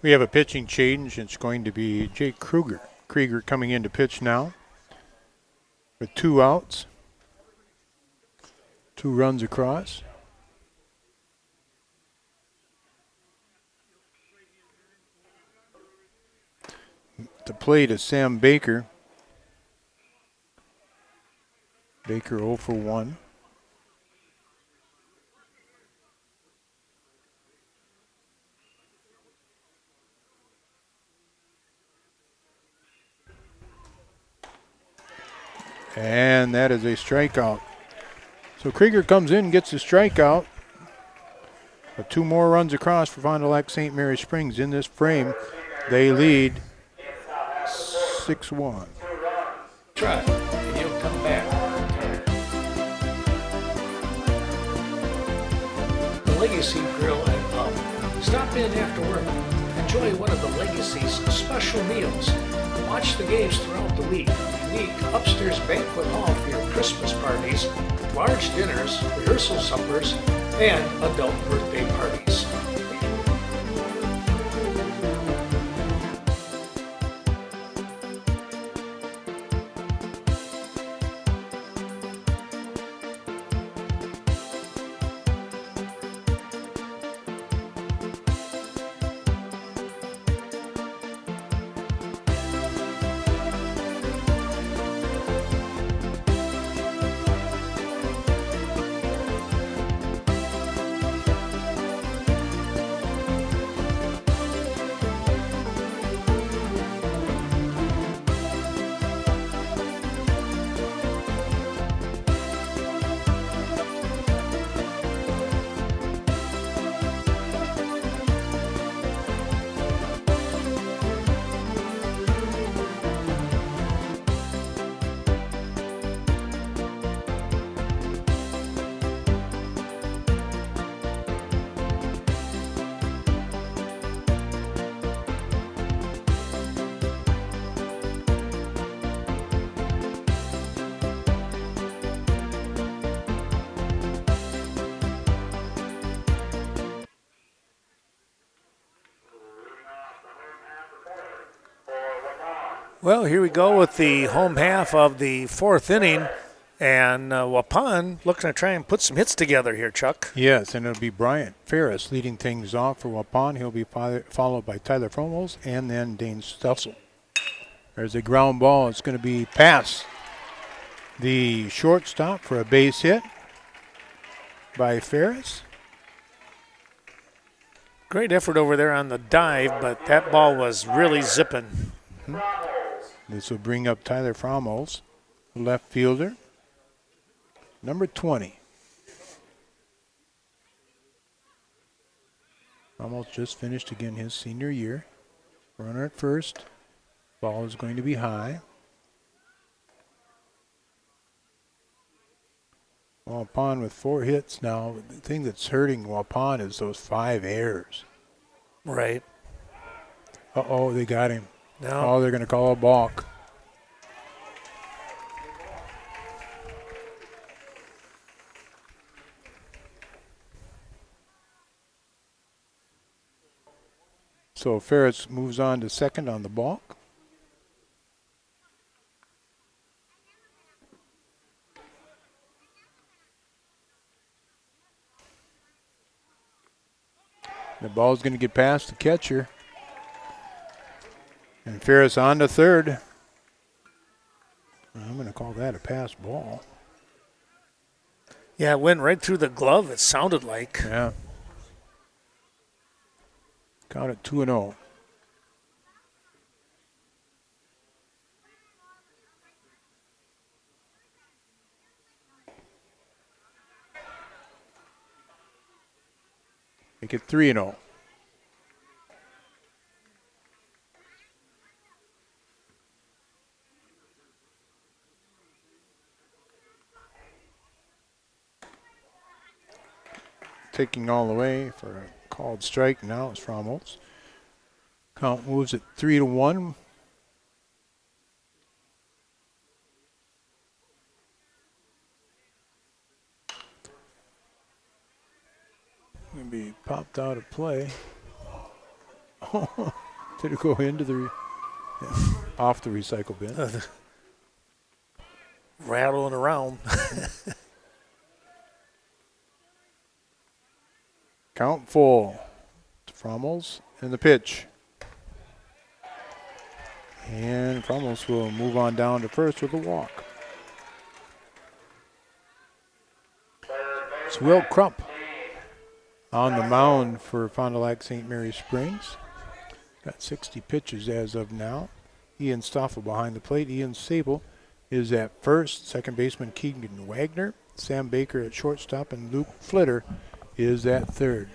We have a pitching change. It's going to be Jake Krieger. Krieger coming in to pitch now with 2 outs, 2 runs across. The plate is Sam Baker. Baker 0 for 1. And that is a strikeout. So Krieger comes in, gets the strikeout. But 2 more runs across for Fond du Lac St. Mary Springs in this frame. They lead 6-1. try, and you'll come back. The Legacy Grill and Pub. Stop in after work. Enjoy one of the Legacy's special meals. Watch the games throughout the week. Unique upstairs banquet hall for your Christmas parties, large dinners, rehearsal suppers, and adult birthday parties. Well, here we go with the home half of the 4th inning, and Waupun looking to try and put some hits together here, Chuck. Yes, and it'll be Bryant Ferris leading things off for Waupun. He'll be followed by Tyler Fromos and then Dane Stussel. There's a ground ball. It's going to be past the shortstop for a base hit by Ferris. Great effort over there on the dive, but that ball was really zipping. This will bring up Tyler Fromos, left fielder, number 20. Fromos just finished again his senior year. Runner at first. Ball is going to be high. Waupun with 4 hits now. The thing that's hurting Waupun is those 5 errors. Right. Uh-oh, they got him. No. Oh, they're going to call a balk. So Ferris moves on to second on the balk. The ball's going to get past the catcher. And Ferris on to third. I'm going to call that a pass ball. Yeah, it went right through the glove, it sounded like. Yeah. Count it 2-0. Make it 3-0. taking all the way for a called strike. Now it's Fromholz. Count moves at 3-1. Going to be popped out of play. Did it go into the off the recycle bin? Rattling around. Count full. Fromholz in the pitch. And Fromholz will move on down to first with a walk. It's Will Crump on the mound for Fond du Lac St. Mary Springs. Got 60 pitches as of now. Ian Stoffel behind the plate. Ian Sable is at first. Second baseman Keegan Wagner. Sam Baker at shortstop, and Luke Flitter is at third.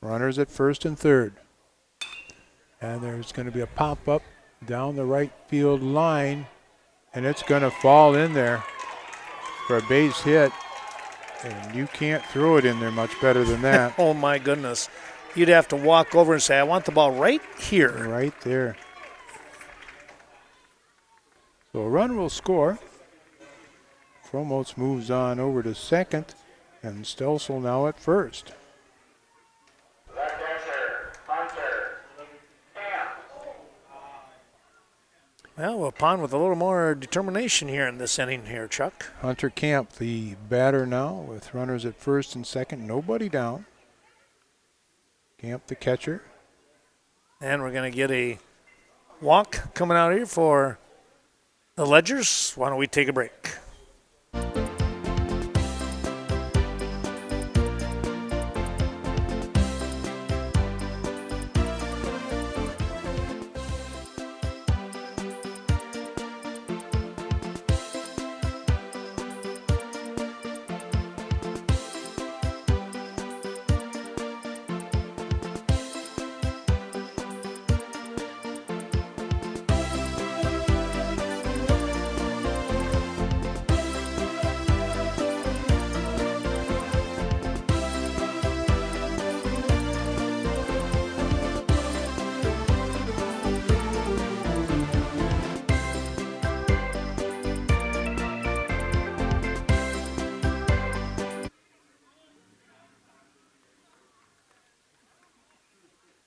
Runners at first and third. And there's going to be a pop-up down the right field line, and it's going to fall in there for a base hit. And you can't throw it in there much better than that. Oh, my goodness. You'd have to walk over and say, I want the ball right here. Right there. So a run will score. Fromholz moves on over to second, and Stelsel now at first. Left catcher, Hunter, Camp. Well, Waupun with a little more determination here in this inning here, Chuck. Hunter Camp, the batter now, with runners at first and second, nobody down. Camp, the catcher. And we're going to get a walk coming out here for the Ledgers. Why don't we take a break?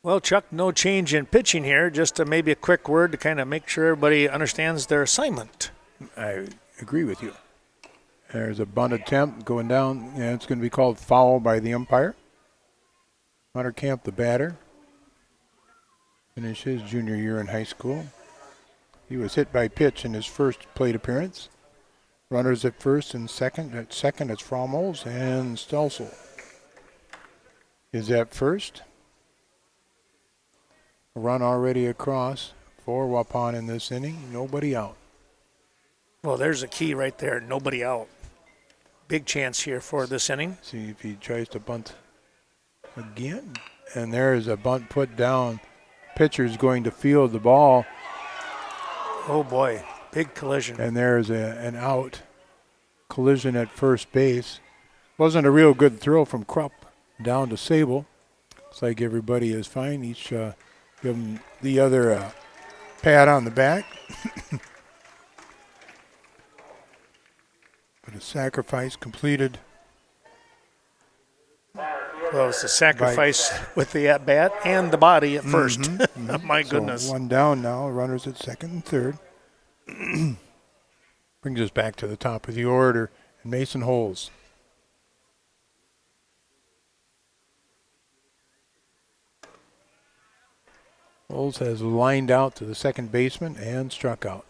Well, Chuck, no change in pitching here. Just maybe a quick word to kind of make sure everybody understands their assignment. I agree with you. There's a bunt attempt going down, and it's going to be called foul by the umpire. Hunter Camp, the batter. Finished his junior year in high school. He was hit by pitch in his first plate appearance. Runners at first and second. At second, it's Fromholz, and Stelsel is at first. A run already across for Waupun in this inning. Nobody out. Well, there's a key right there. Nobody out. Big chance here for this inning. See if he tries to bunt again. And there's a bunt put down. Pitcher's going to field the ball. Oh, boy. Big collision. And there's an out. Collision at first base. Wasn't a real good throw from Krupp down to Sable. Looks like everybody is fine. Each give him the other pat on the back. But a sacrifice completed. Well, it's a sacrifice with the at-bat and the body at first. My goodness. So one down now. Runners at second and third. Brings us back to the top of the order. And Mason Holes. Holes has lined out to the second baseman and struck out.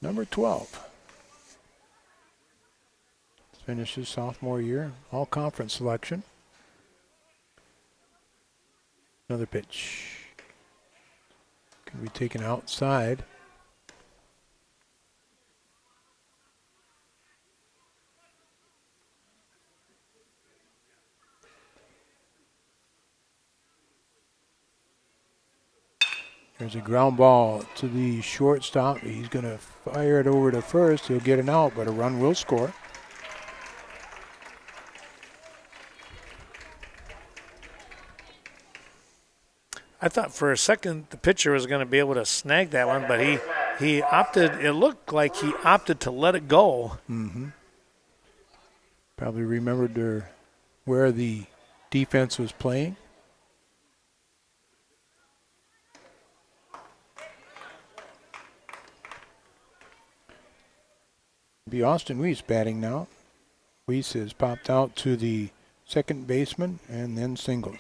Number 12. Finishes sophomore year, all conference selection. Another pitch. Can be taken outside. There's a ground ball to the shortstop. He's going to fire it over to first. He'll get an out, but a run will score. I thought for a second the pitcher was going to be able to snag that one, but he opted. It looked like he opted to let it go. Probably remembered where the defense was playing. Be Austin Weiss batting now. Weiss has popped out to the second baseman and then singled.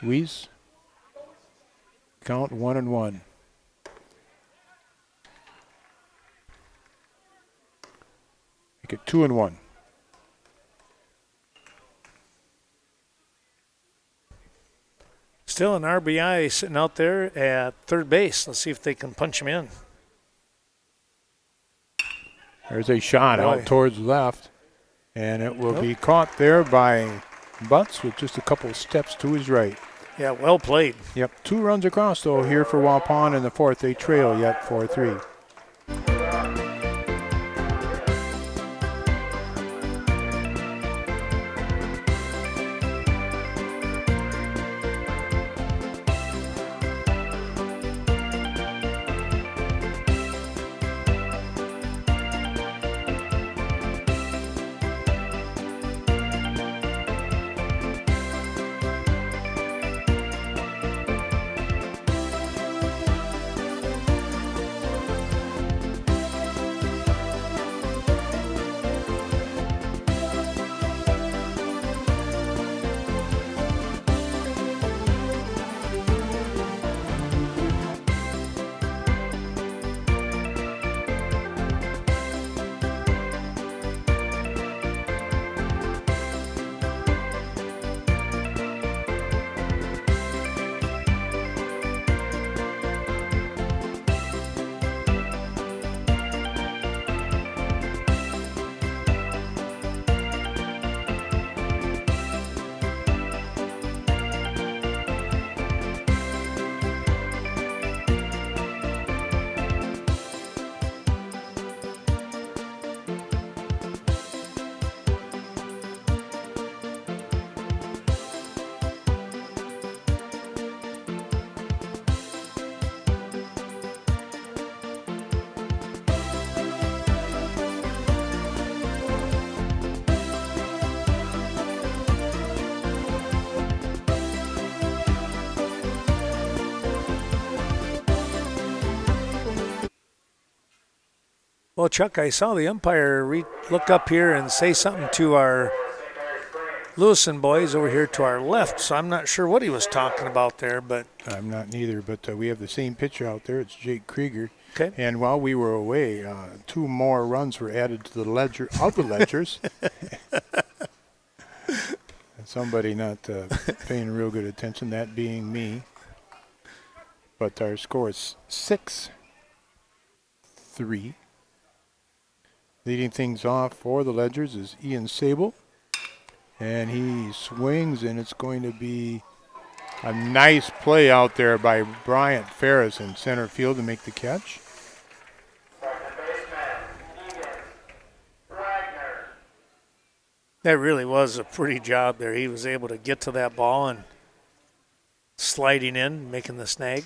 Weiss, count 1-1. Make it 2-1. Still an RBI sitting out there at third base. Let's see if they can punch him in. There's a shot out towards left, and it will be caught there by Butts with just a couple of steps to his right. Yeah, well played. Yep, 2 runs across, though, here for Waupun in the fourth. They trail yet 4-3. Well, Chuck, I saw the umpire look up here and say something to our Lewison boys over here to our left, so I'm not sure what he was talking about there, but... I'm not neither, but we have the same pitcher out there. It's Jake Krieger. Okay. And while we were away, 2 more runs were added to the ledger of the ledgers. Somebody not paying real good attention, that being me. But our score is 6-3. Leading things off for the Ledgers is Ian Sable. And he swings, and it's going to be a nice play out there by Bryant Ferris in center field to make the catch. That really was a pretty job there. He was able to get to that ball and sliding in, making the snag.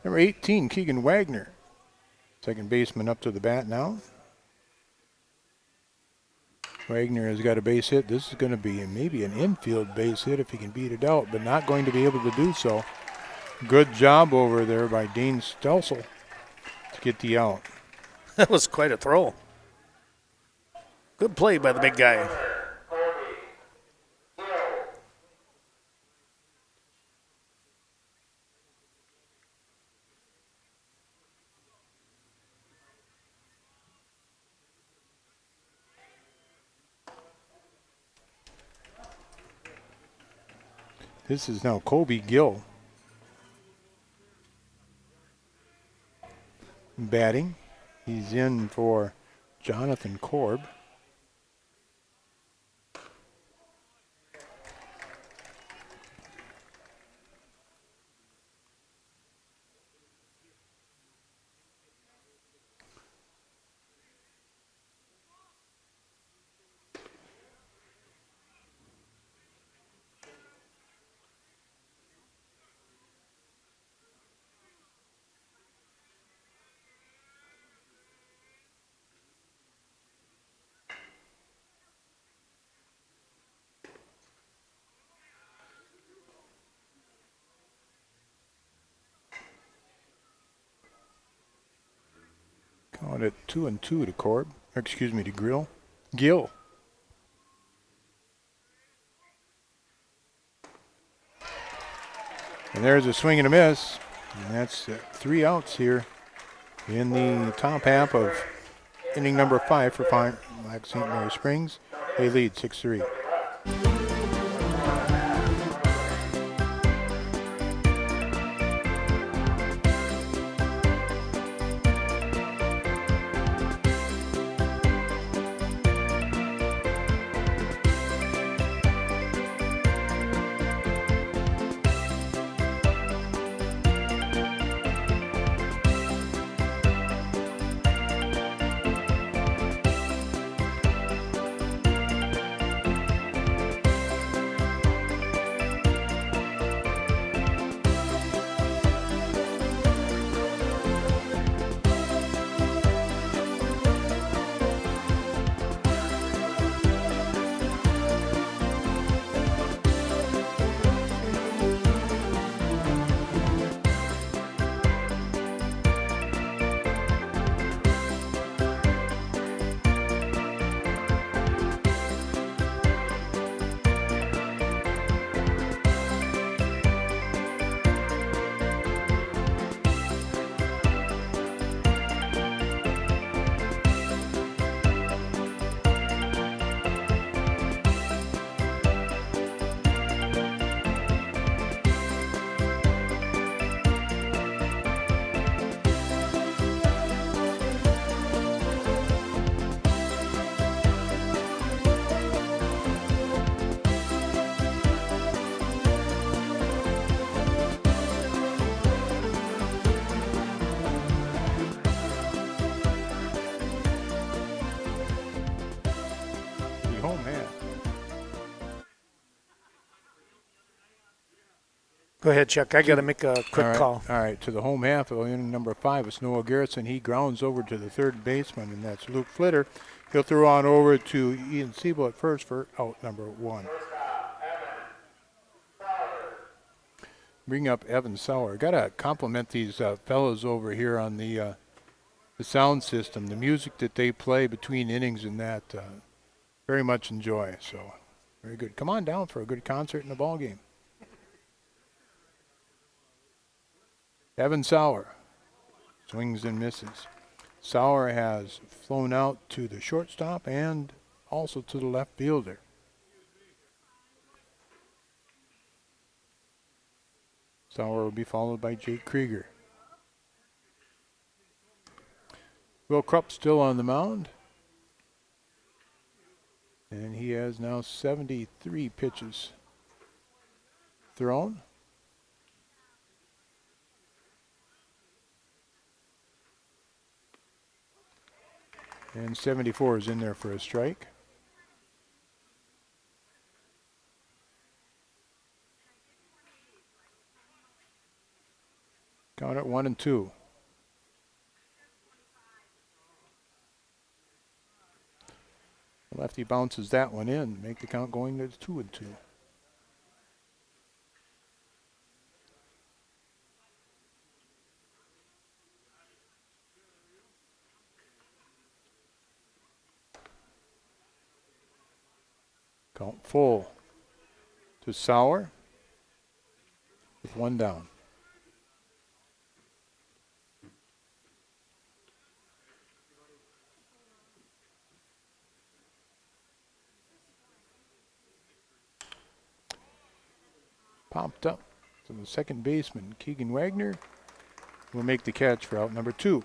Number 18, Keegan Wagner. Second baseman up to the bat now. Wagner has got a base hit. This is going to be maybe an infield base hit if he can beat it out, but not going to be able to do so. Good job over there by Dane Stelsel to get the out. That was quite a throw. Good play by the big guy. This is now Colby Gill batting. He's in for Jonathan Korb. On at 2-2 to Corb. Excuse me, to Gill. And there's a swing and a miss. And that's 3 outs here in the top half of inning number 5 for Fond du Lac St. Mary Springs. They lead 6-3. Go ahead, Chuck. I got to make a quick call. All right, to the home half of inning number 5 is Noah Garrison. He grounds over to the third baseman, and that's Luke Flitter. He'll throw on over to Ian Siebel at first for out number 1. Bring up Evan Sauer. Got to compliment these fellows over here on the sound system. The music that they play between innings and that, very much enjoy. So, very good. Come on down for a good concert in the ball game. Evan Sauer swings and misses. Sauer has flown out to the shortstop and also to the left fielder. Sauer will be followed by Jake Krieger. Will Krupp still on the mound. And he has now 73 pitches thrown. And 74 is in there for a strike. Count at 1-2. Lefty bounces that one in, make the count going to 2-2. Count full to Sauer with 1 down. Popped up to the second baseman, Keegan Wagner, will make the catch for out number 2.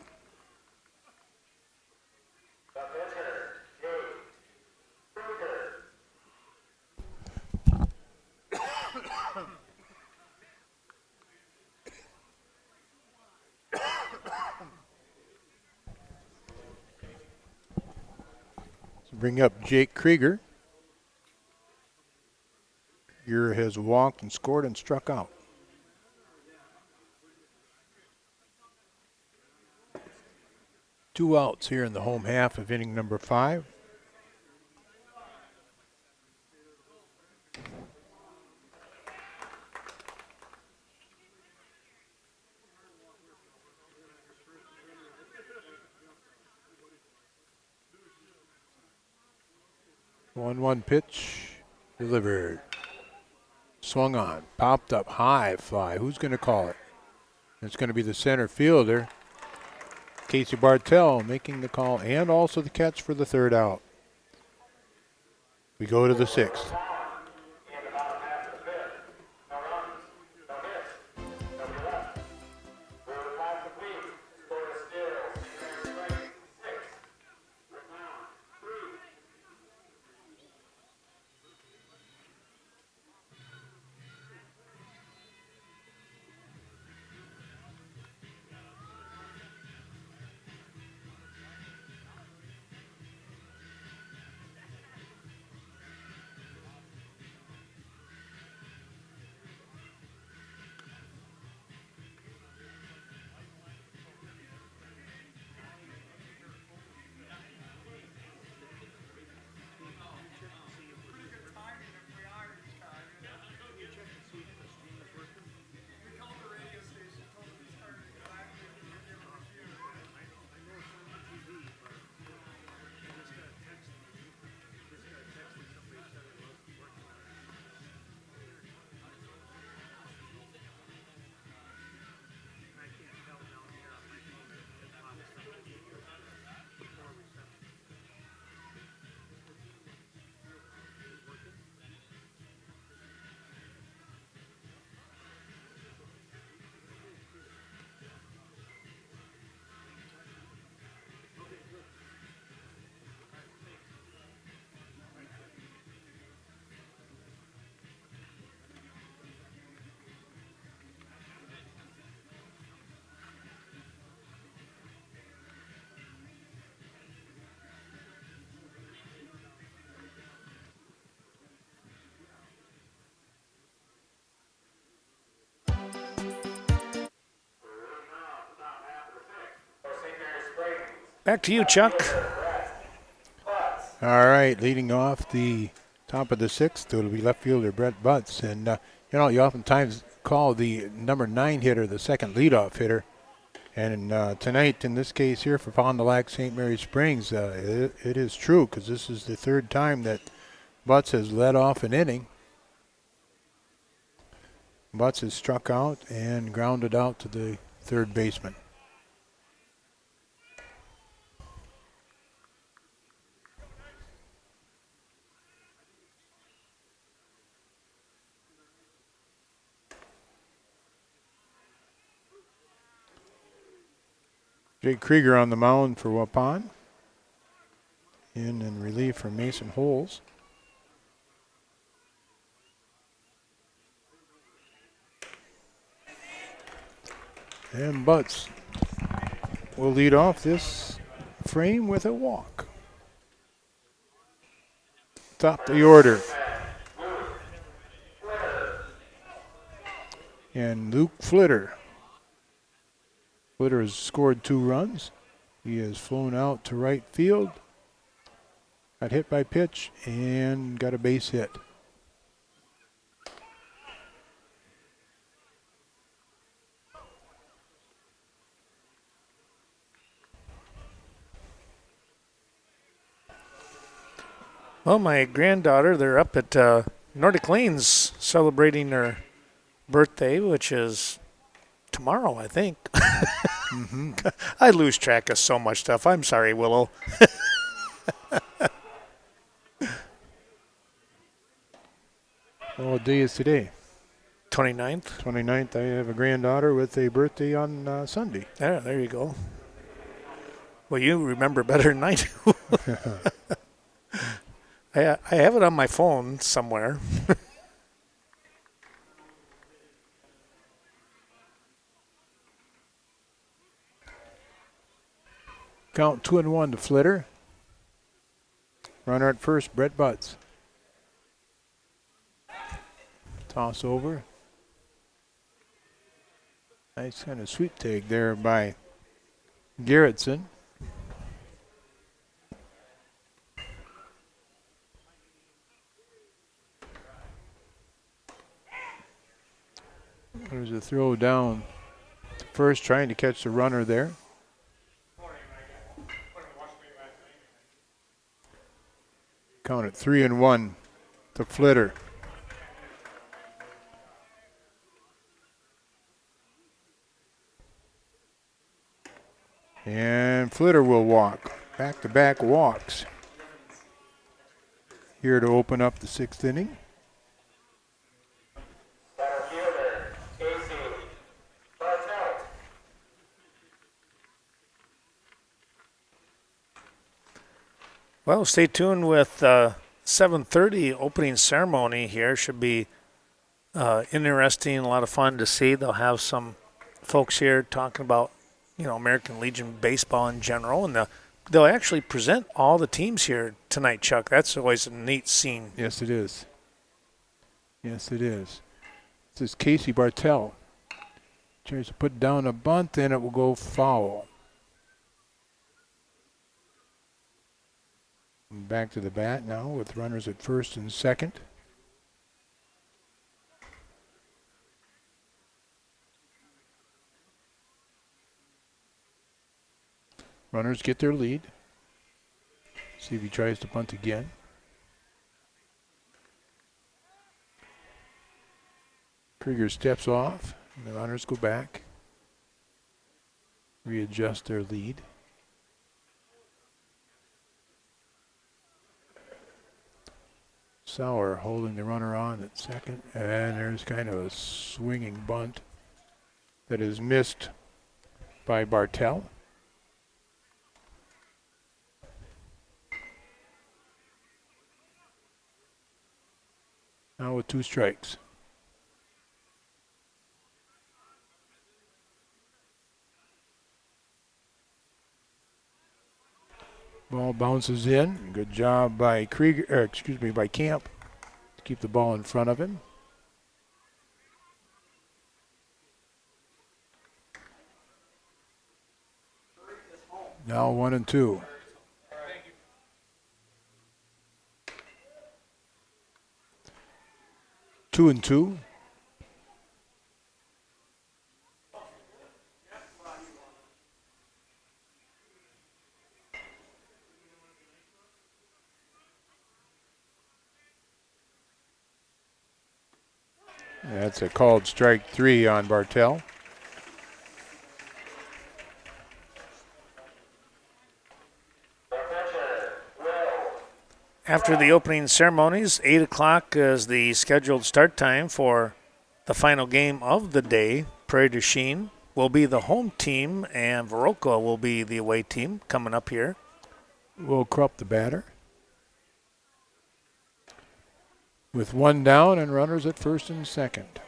Bring up Jake Krieger. Krieger has walked and scored and struck out. Two outs here in the home half of inning number 5. 1-1 pitch delivered. Swung on, popped up, high fly. Who's going to call it? It's going to be the center fielder, Casey Bartell, making the call and also the catch for the third out. We go to the sixth. Back to you, Chuck. All right, leading off the top of the sixth, it'll be left fielder Brett Butts. And, you oftentimes call the number 9 hitter the second leadoff hitter. And tonight, in this case here for Fond du Lac St. Mary Springs, it is true because this is the third time that Butts has led off an inning. Butts has struck out and grounded out to the third baseman. Jake Krieger on the mound for Waupun. In relief from Mason Holes. And Butts will lead off this frame with a walk. Top of the order. And Luke Flitter. Flitter has scored 2 runs. He has flown out to right field. Got hit by pitch and got a base hit. Well, my granddaughter, they're up at Nordic Lanes celebrating her birthday, which is tomorrow, I think. Mm-hmm. I lose track of so much stuff. I'm sorry, Willow. Well, what day is today? 29th. 29th. I have a granddaughter with a birthday on Sunday. There you go. Well, you remember better than I do. I have it on my phone somewhere. Count 2-1 to Flitter. Runner at first, Brett Butts. Toss over. Nice kind of sweep take there by Garrettson. There's a throw down to first, trying to catch the runner there. Count it 3-1 to Flitter. And Flitter will walk. Back-to-back walks. Here to open up the 6th inning. Center fielder, Casey Bartelt. Well, stay tuned with 7:30 opening ceremony here. Should be interesting, a lot of fun to see. They'll have some folks here talking about, American Legion baseball in general, and they'll actually present all the teams here tonight, Chuck. That's always a neat scene. Yes, it is. Yes, it is. This is Casey Bartell. Tries to put down a bunt, and it will go foul. Back to the bat now with runners at first and second. Runners get their lead. See if he tries to bunt again. Krieger steps off, and the runners go back. Readjust their lead. Sauer holding the runner on at second, and there's kind of a swinging bunt that is missed by Bartell. Now with 2 strikes. Ball bounces in. Good job by by Camp to keep the ball in front of him. Now 1-2. Two and two. That's a called strike 3 on Bartell. After the opening ceremonies, 8 o'clock is the scheduled start time for the final game of the day. Prairie du Chien will be the home team, and Viroqua will be the away team coming up here. Will Krupp the batter. With 1 down and runners at first and second.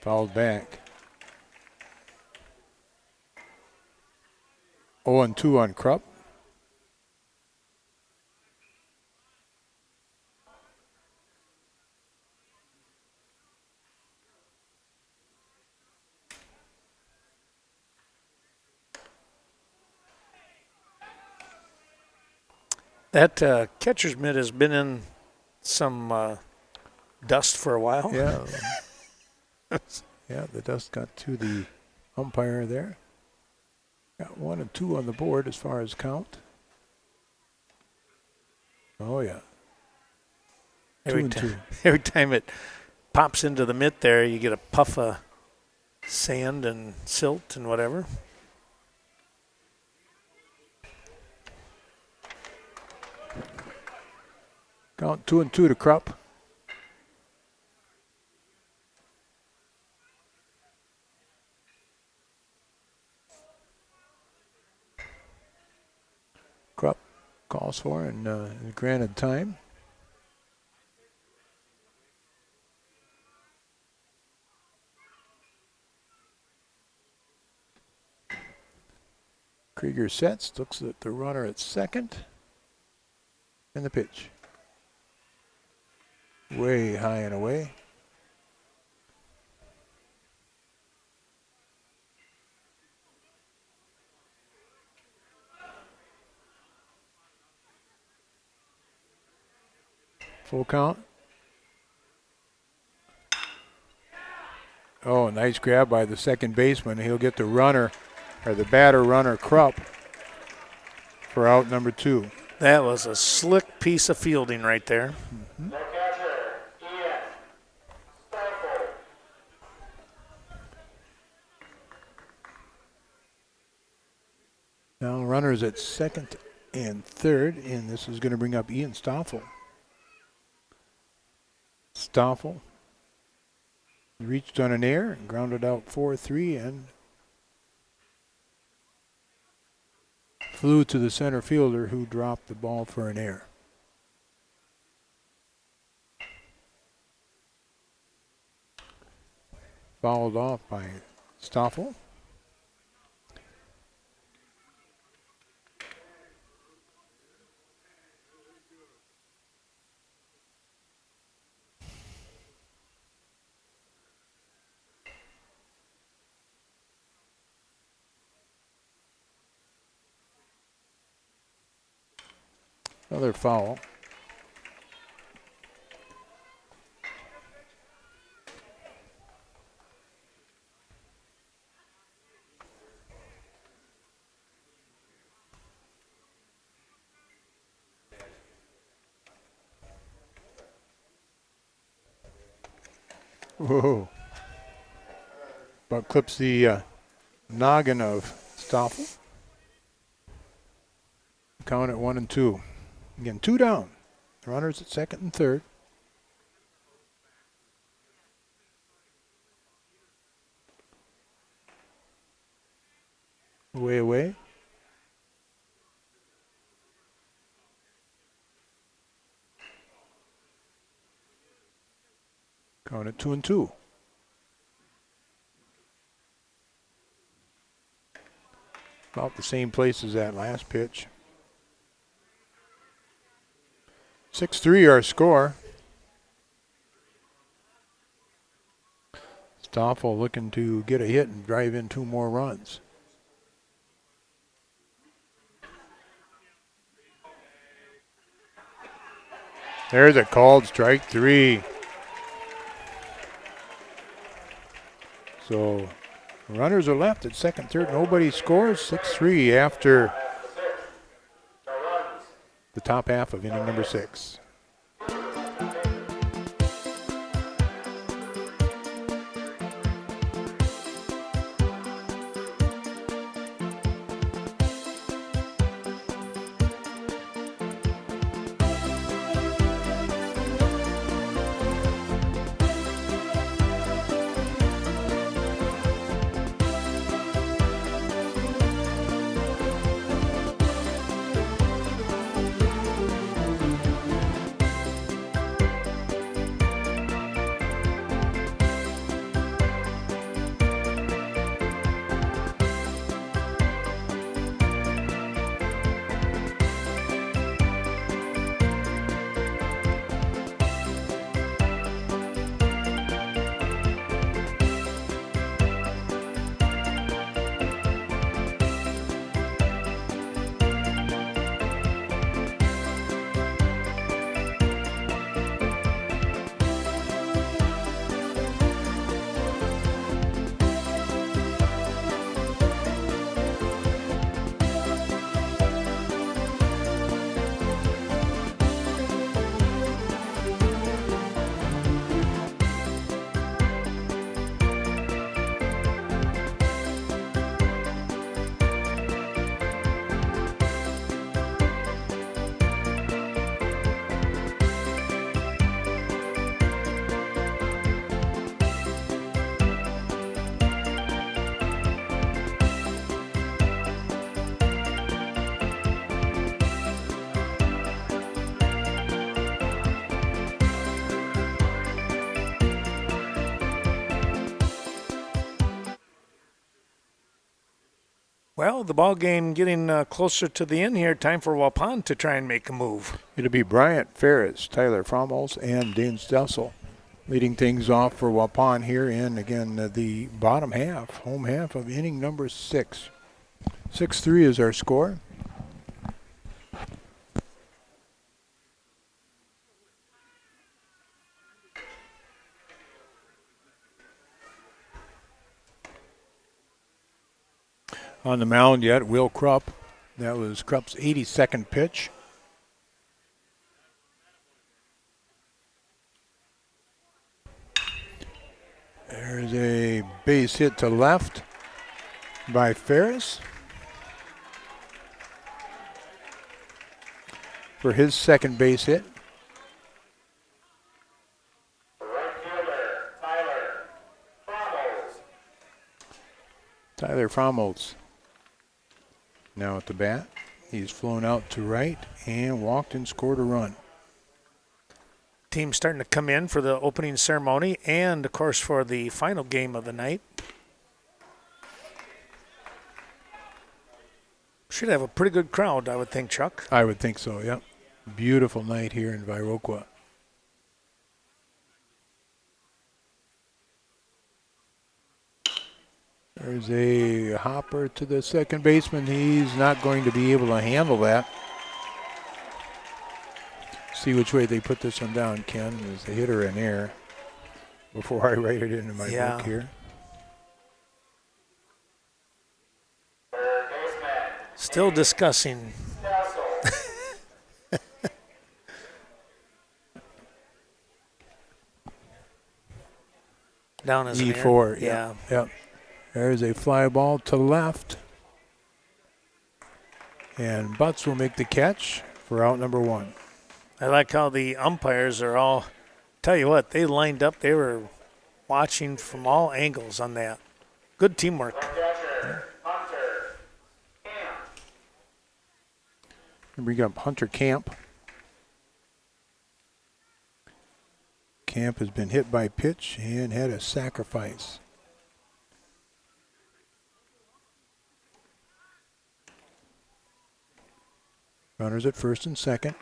Fouled back. 0-2 on Krupp. That catcher's mitt has been in some dust for a while. Yeah. Yeah, the dust got to the umpire there. Got 1 and 2 on the board as far as count. Oh, yeah. Every time it pops into the mitt there, you get a puff of sand and silt and whatever. Count 2-2 to Krupp. Krupp calls for and granted time. Krieger sets, looks at the runner at second, and the pitch. Way high and away. Full count. Oh, nice grab by the second baseman. He'll get the runner, or the batter runner, Krupp, for out number 2. That was a slick piece of fielding right there. The catcher, Ian Stoffel. Now runners at second and third, and this is going to bring up Ian Stoffel. Stoffel reached on an air and grounded out 4-3 and flew to the center fielder, who dropped the ball for an error. Fouled off by Stoffel. Another foul. Whoa. But clips the noggin of Stoffel. Count at 1-2. Again, 2 down. Runners at second and third. Away. Count at 2-2. About the same place as that last pitch. 6-3 our score. Stoffel looking to get a hit and drive in 2 more runs. There's a called strike 3. So runners are left at second, third. Nobody scores. 6-3 after the top half of inning number 6. Well, the ball game getting closer to the end here. Time for Waupun to try and make a move. It'll be Bryant Ferris, Tyler Fromholz, and Dane Stessel leading things off for Waupun here in, again, the bottom half, home half of inning number 6. 6-3 is our score. On the mound yet, Will Krupp. That was Krupp's 82nd pitch. There's a base hit to left by Ferris for his second base hit. Right fielder, Tyler Fromholz now at the bat. He's flown out to right and walked and scored a run. Team starting to come in for the opening ceremony and, of course, for the final game of the night. Should have a pretty good crowd, I would think, Chuck. I would think so, yep. Beautiful night here in Viroqua. There's a hopper to the second baseman. He's not going to be able to handle that. See which way they put this one down, Ken. Is the hitter in air before I write it into my book here. Still discussing. Down as an E4, air. Yeah. Yep. There's a fly ball to left. And Butts will make the catch for out number one. I like how the umpires are all, tell you what, they lined up. They were watching from all angles on that. Good teamwork. Bring up Hunter Camp. Camp has been hit by pitch and had a sacrifice. Runners at first and second.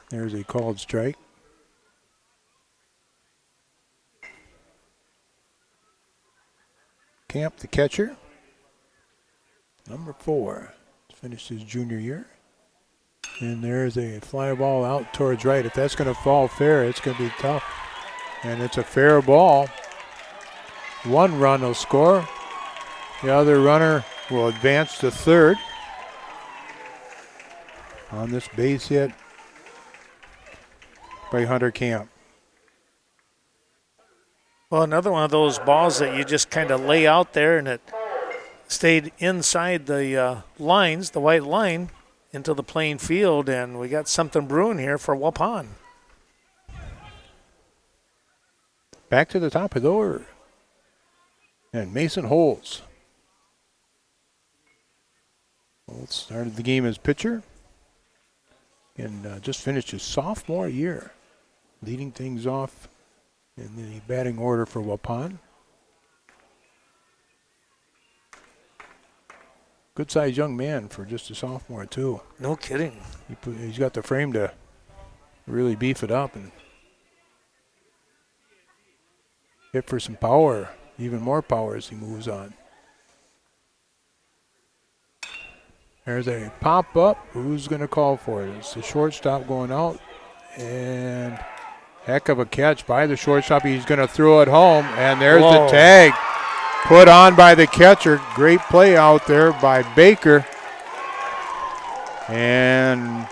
There's a called strike. Camp, the catcher. Number 4. Finished his junior year. And there's a fly ball out towards right. If that's going to fall fair, it's going to be tough. And it's a fair ball. One run will score. The other runner will advance to third on this base hit by Hunter Camp. Well, another one of those balls that you just kind of lay out there and it stayed inside the lines, the white line, into the playing field, and we got something brewing here for Waupun. Back to the top of the order. And Mason Holtz. Holtz started the game as pitcher and just finished his sophomore year, leading things off in the batting order for Waupun. Good-sized young man for just a sophomore, too. No kidding. He's got the frame to really beef it up and hit for some power, even more power as he moves on. There's a pop-up. Who's going to call for it? It's the shortstop going out. And heck of a catch by the shortstop. He's going to throw it home, and there's the tag. Put on by the catcher. Great play out there by Baker. And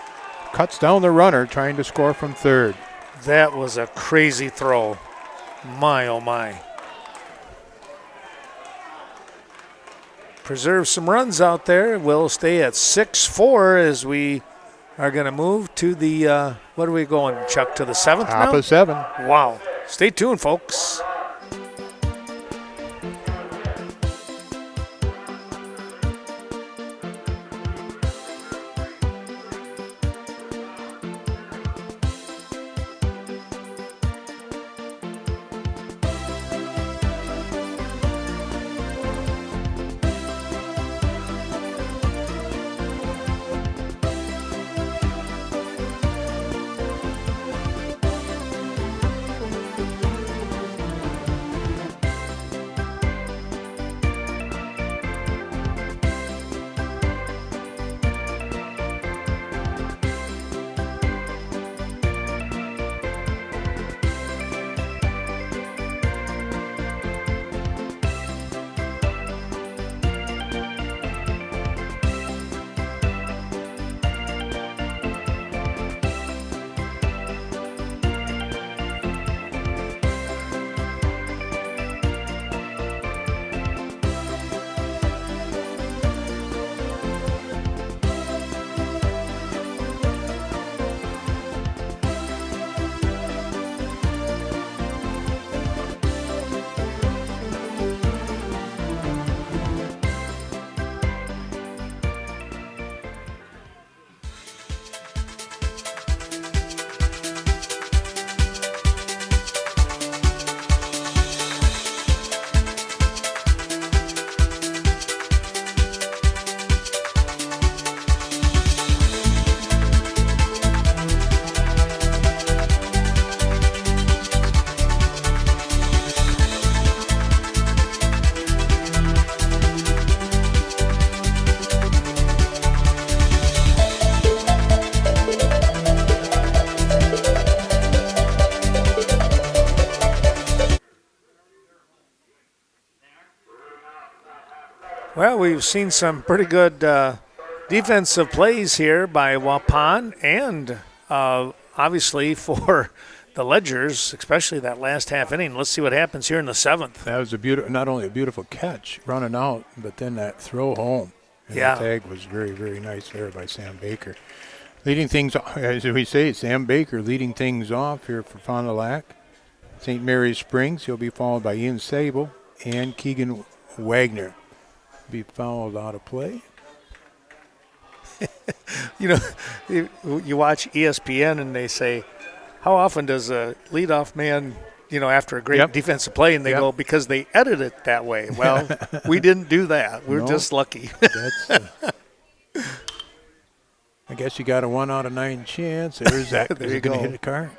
cuts down the runner trying to score from third. That was a crazy throw. My, oh my. Preserve some runs out there. We'll stay at 6-4 as we are going to move to the, what are we going, Chuck, to the 7th now? Top of 7. Wow. Stay tuned, folks. Well, we've seen some pretty good defensive plays here by Waupun and obviously for the Ledgers, especially that last half inning. Let's see what happens here in the 7th. That was not only a beautiful catch running out, but then that throw home. And Yeah. the tag was very, very nice there by Sam Baker. Leading things, as we say, Sam Baker leading things off here for Fond du Lac. St. Mary's Springs, he'll be followed by Ian Sable and Keegan Wagner. Be fouled out of play. You know, you watch ESPN and they say, how often does a leadoff man, after a great defensive play, and they go, because they edit it that way. Well, we didn't do that. We're just lucky. I guess you got a 1 out of 9 chance. There's that. There Is you it going go. to hit a car?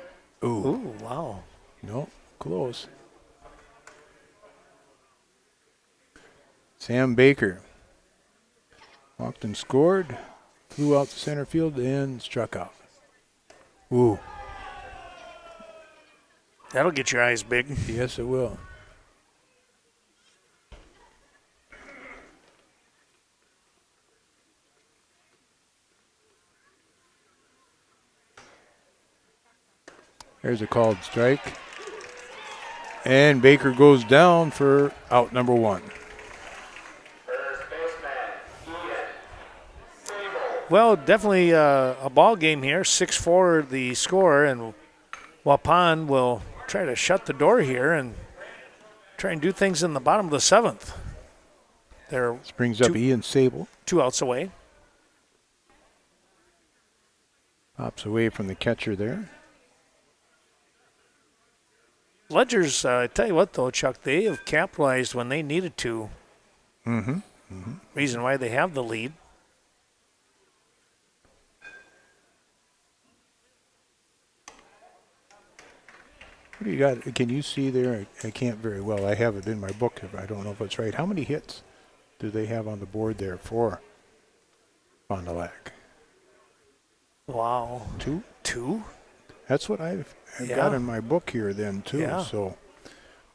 Ooh, wow. No, close. Sam Baker walked and scored, flew out to center field, and struck out. Ooh. That'll get your eyes big. Yes, it will. There's a called strike. And Baker goes down for out number 1. First baseman, Ian. Well, definitely a ball game here. 6-4 the score, and Waupun will try to shut the door here and try and do things in the bottom of the 7th. They're This brings up Ian Sable. 2 outs away. Pops away from the catcher there. Ledgers, I tell you what, though, Chuck, they have capitalized when they needed to. Reason why they have the lead. What do you got? Can you see there? I can't very well. I have it in my book. I don't know if it's right. How many hits do they have on the board there for Fond du Lac? Wow. 2? 2? That's what I've got in my book here then, too. Yeah. So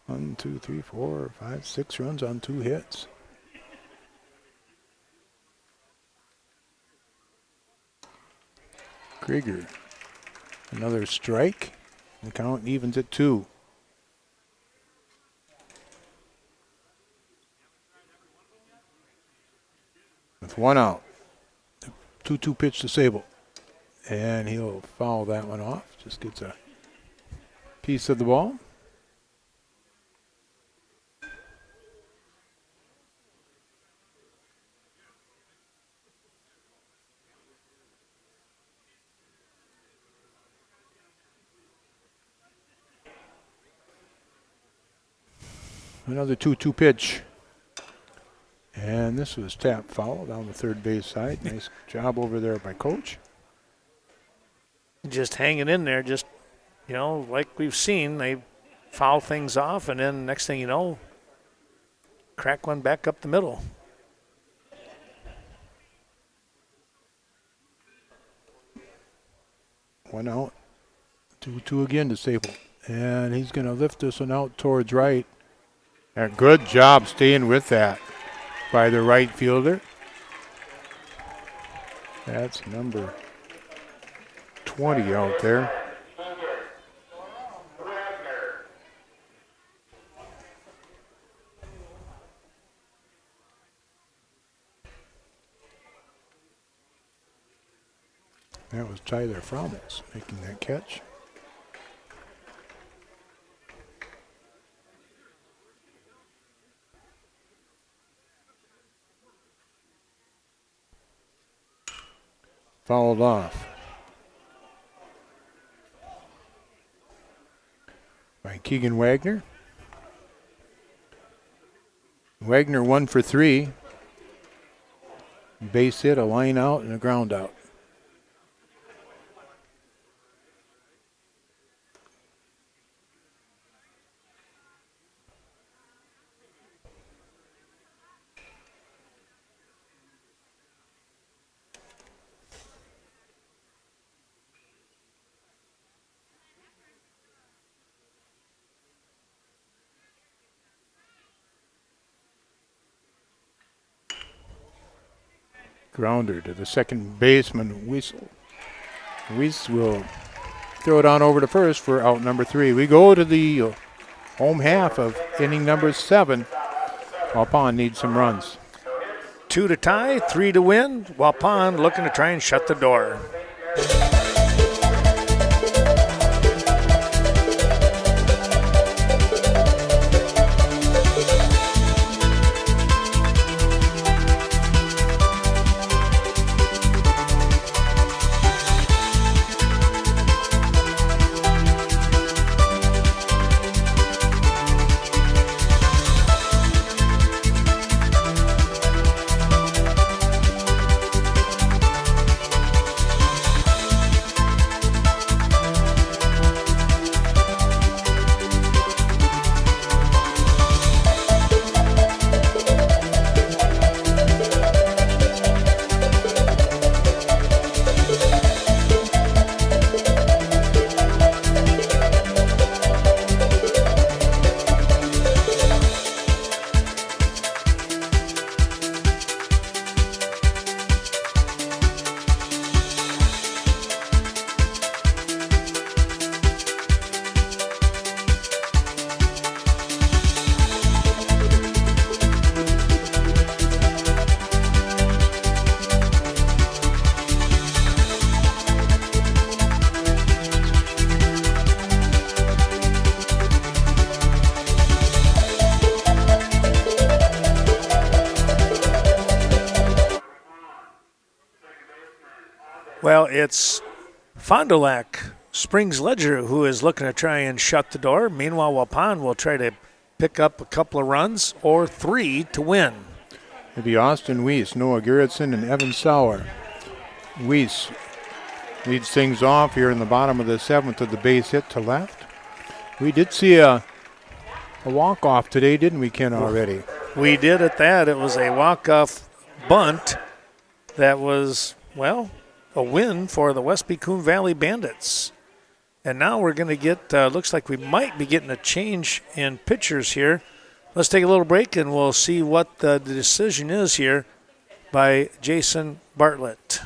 1, 2, 3, 4, 5, 6 runs on 2 hits. Krieger. Another strike. The count evens at 2. With 1 out. 2-2 pitch to Sable. And he'll foul that one off. Just gets a piece of the ball. Another 2-2 pitch. And this was tap foul down the third base side. Nice job over there by Coach. Just hanging in there, just, like we've seen, they foul things off, and then next thing you know, crack one back up the middle. One out. 2-2 again to Sable. And he's going to lift this one out towards right. And good job staying with that by the right fielder. That's number 20 out there. That was Tyler Fromels making that catch. Fouled off by Keegan Wagner. Wagner 1 for 3. Base hit, a line out, and a ground out. Grounder to the second baseman, Wiesel. Weiss will throw it on over to first for out number 3. We go to the home half of inning number 7. Waupun needs some runs. 2 to tie, 3 to win. Waupun looking to try and shut the door. Well, it's Fond du Lac Springs Ledger who is looking to try and shut the door. Meanwhile, Waupun will try to pick up a couple of runs or 3 to win. It'll be Austin Weiss, Noah Gerritsen, and Evan Sauer. Weiss leads things off here in the bottom of the 7th with the base hit to left. We did see a walk-off today, didn't we, Ken, already? We did at that. It was a walk-off bunt that was, well, a win for the West Coon Valley Bandits. And now we're going to get, looks like we might be getting a change in pitchers here. Let's take a little break and we'll see what the decision is here by Jason Bartlett.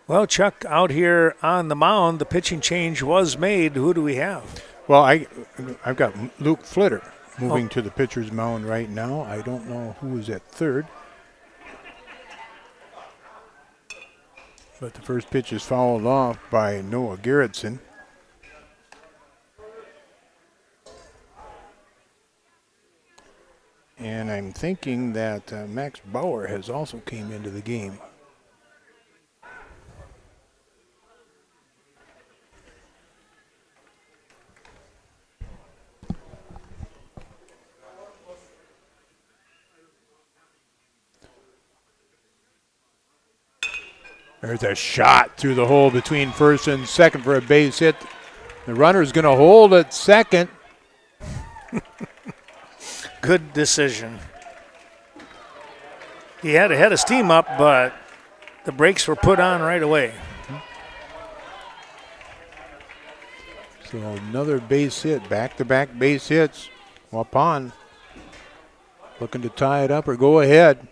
Well, Chuck, out here on the mound, the pitching change was made. Who do we have? Well, I've got Luke Flitter moving to the pitcher's mound right now. I don't know who is at third. But the first pitch is fouled off by Noah Gerritsen. And I'm thinking that Max Bauer has also came into the game. There's a shot through the hole between first and second for a base hit. The runner's going to hold at second. Good decision. He had a head of steam up, but the brakes were put on right away. So another base hit, back-to-back base hits. Waupun looking to tie it up or go ahead.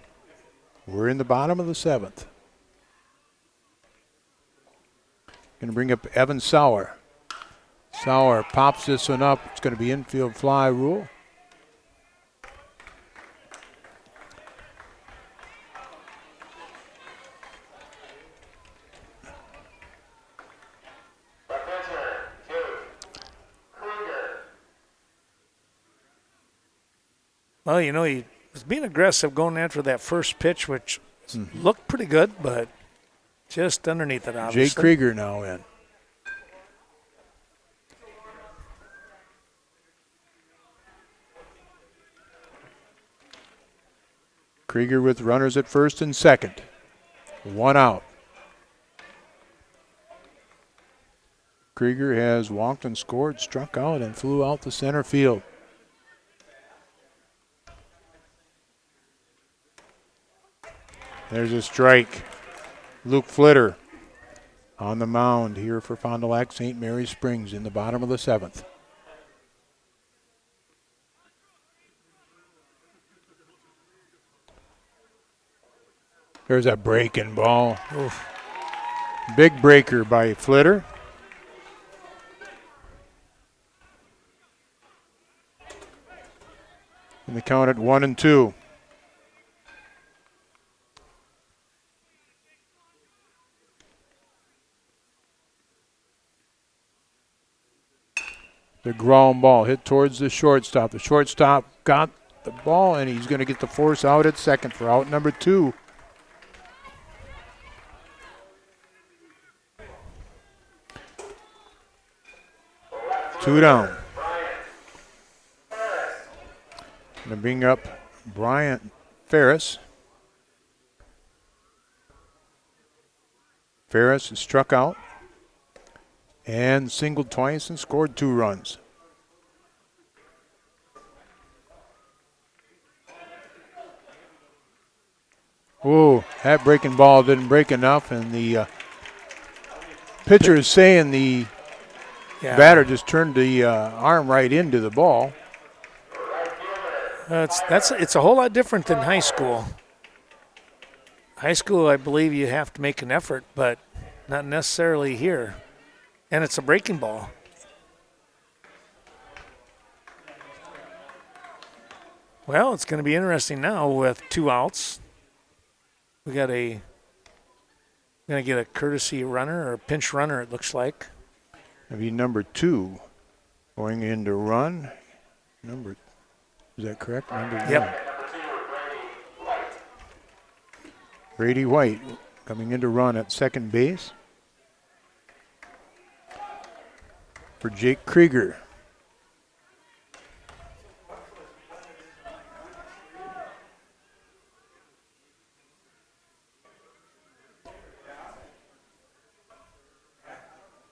We're in the bottom of the seventh. Going to bring up Evan Sauer. Sauer pops this one up. It's going to be infield fly rule. Well, you know, he was being aggressive going after that first pitch, which looked pretty good, but just underneath it, obviously. Jake Krieger now in. Krieger with runners at first and second. One out. Krieger has walked and scored, struck out, and flew out to center field. There's a strike. Luke Flitter on the mound here for Fond du Lac St. Mary Springs in the bottom of the seventh. There's a breaking ball. Oof. Big breaker by Flitter. And the count at 1-2. The ground ball hit towards the shortstop. The shortstop got the ball, and he's going to get the force out at second for out number 2. Two down. Going to bring up Bryant Ferris. Ferris is struck out and singled twice and scored 2 runs. Whoa, that breaking ball didn't break enough, and the pitcher is saying the batter just turned the arm right into the ball. It's a whole lot different than high school. High school, I believe you have to make an effort, but not necessarily here. And it's a breaking ball. Well, it's going to be interesting now with 2 outs. We're going to get a courtesy runner or a pinch runner, it looks like. It'll be number 2 going in to run. Is that correct? Yep. Brady White coming in to run at second base for Jake Krieger.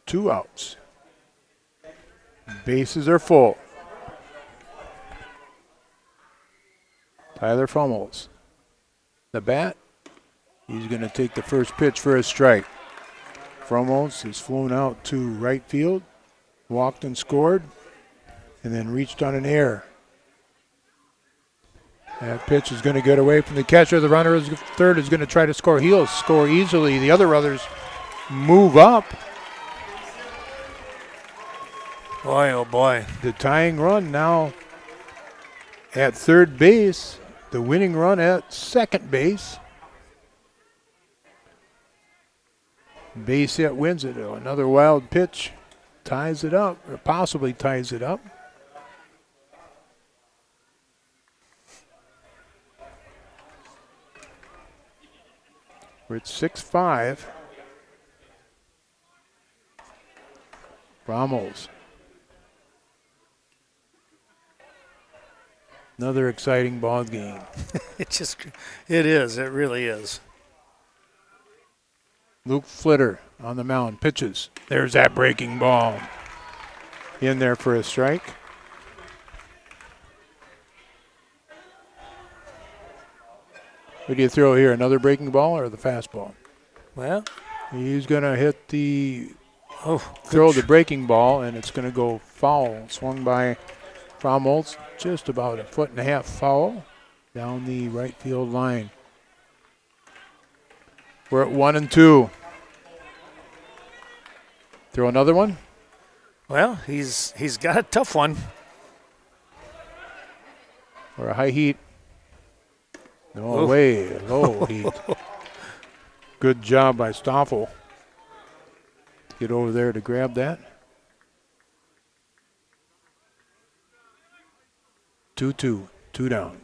Two outs. Bases are full. Tyler Fummels. The bat. He's going to take the first pitch for a strike. Fummels has flown out to right field, walked and scored, and then reached on an error. That pitch is going to get away from the catcher. The runner is third is going to try to score. He'll score easily. The other runners move up. Boy, oh boy. The tying run now at third base. The winning run at second base. Base hit wins it. Another wild pitch ties it up, or possibly ties it up. We're at 6-5. Ramos. Another exciting ball game. It is. It really is. Luke Flitter on the mound, pitches. There's that breaking ball. In there for a strike. What do you throw here, another breaking ball or the fastball? Well, he's going to hit the throw the breaking ball, and it's going to go foul. Swung by Fromholtz, just about 1.5 feet foul down the right field line. We're at 1-2. Throw another one. Well, he's got a tough one. Or a high heat. No way, low heat. Good job by Stoffel. Get over there to grab that. 2-2, 2 down.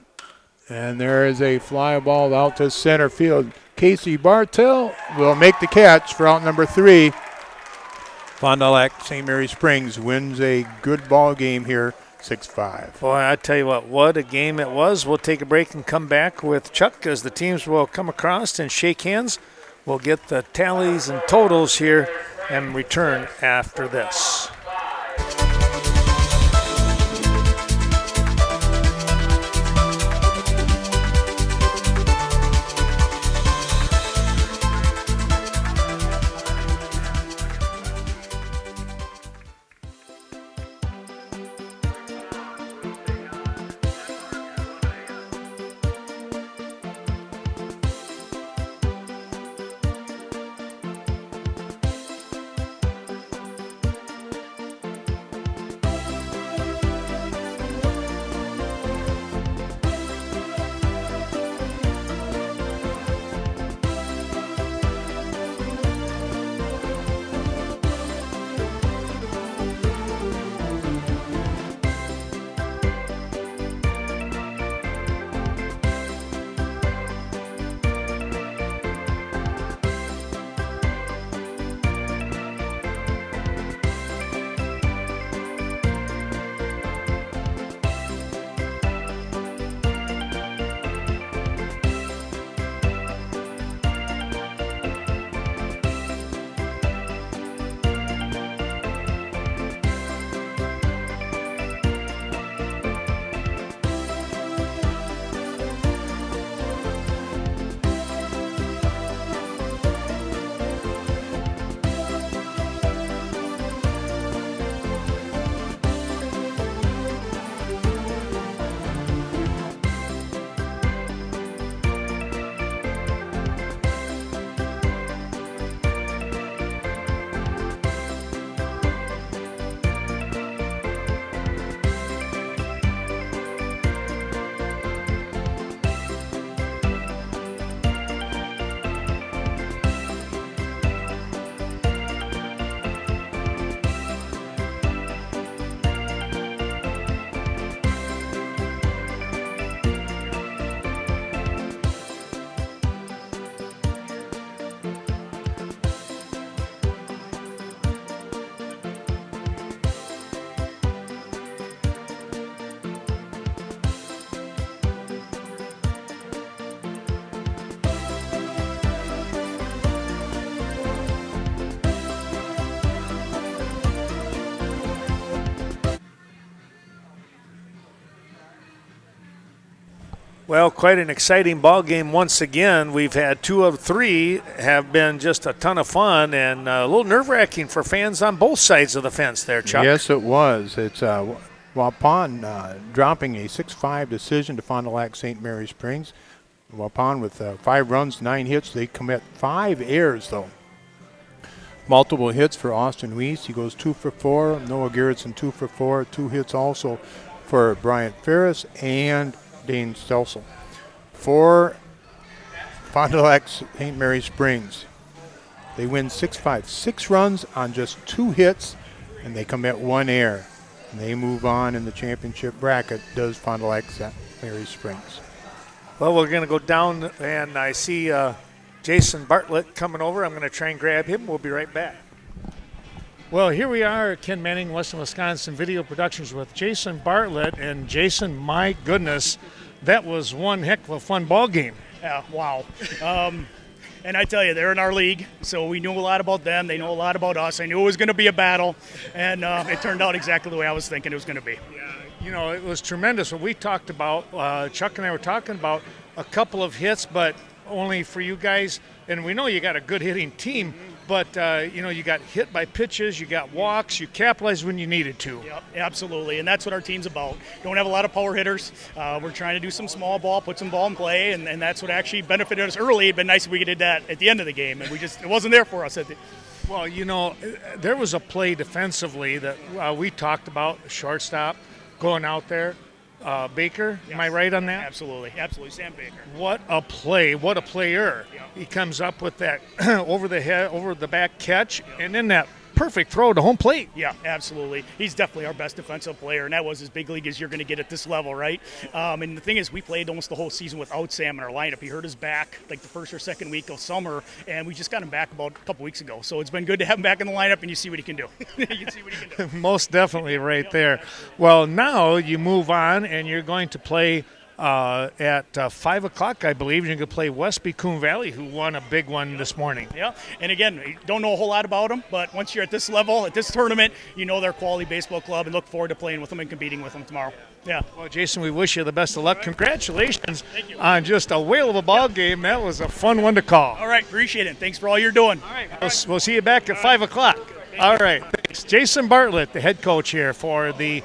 And there is a fly ball out to center field. Casey Bartell will make the catch for out number 3. Fond du Lac St. Mary Springs wins a good ball game here, 6-5. Boy, I tell you what a game it was. We'll take a break and come back with Chuck as the teams will come across and shake hands. We'll get the tallies and totals here and return after this. Well, quite an exciting ball game once again. We've had 2 of 3 have been just a ton of fun and a little nerve-wracking for fans on both sides of the fence there, Chuck. Yes, it was. It's Waupun dropping a 6-5 decision to Fond du Lac St. Mary Springs. Waupun with 5 runs, 9 hits. They commit 5 errors, though. Multiple hits for Austin Weiss. He goes 2 for 4. Noah Gerritsen 2 for 4. 2 hits also for Bryant Ferris and Dane Stelsel. For Fond du Lac St. Mary Springs, they win 6-5. 6 runs on just 2 hits, and they commit 1 error. And they move on in the championship bracket, does Fond du Lac St. Mary Springs. Well, we're going to go down, and I see Jason Bartlett coming over. I'm going to try and grab him. We'll be right back. Well, here we are, Ken Manning, Western Wisconsin Video Productions with Jason Bartlett. And Jason, my goodness, that was one heck of a fun ball game. Yeah, wow. And I tell you, they're in our league, so we knew a lot about them. They know a lot about us. I knew it was going to be a battle, and it turned out exactly the way I was thinking it was going to be. You know, it was tremendous. What we talked about, Chuck and I were talking about a couple of hits, but only for you guys. And we know you got a good hitting team, but, you got hit by pitches, you got walks, you capitalized when you needed to. Yep, absolutely, and that's what our team's about. Don't have a lot of power hitters. We're trying to do some small ball, put some ball in play, and that's what actually benefited us early. It'd been nice if we did that at the end of the game, and it wasn't there for us. Well, there was a play defensively that we talked about, shortstop, going out there. Baker, yes. Am I right on that? Absolutely, Sam Baker. What a play, what a player. Yeah. He comes up with that over the back catch, and then that perfect throw to home plate. Yeah, absolutely. He's definitely our best defensive player, and that was as big league as you're going to get at this level, right? And the thing is, we played almost the whole season without Sam in our lineup. He hurt his back like the first or second week of summer, and we just got him back about a couple weeks ago. So it's been good to have him back in the lineup, and you see what he can do. You can see what he can do. Most definitely right there. Well, now you move on, and you're going to play at 5 o'clock, I believe. You're going to play Westby Coon Valley, who won a big one this morning. Yeah, and again, you don't know a whole lot about them, but once you're at this level, at this tournament, you know they're a quality baseball club and look forward to playing with them and competing with them tomorrow. Yeah. Well, Jason, we wish you the best of luck. Congratulations on just a whale of a ball game. That was a fun one to call. All right, appreciate it. Thanks for all you're doing. All right. We'll see you back at 5 o'clock. All right. Thanks. Jason Bartlett, the head coach here for the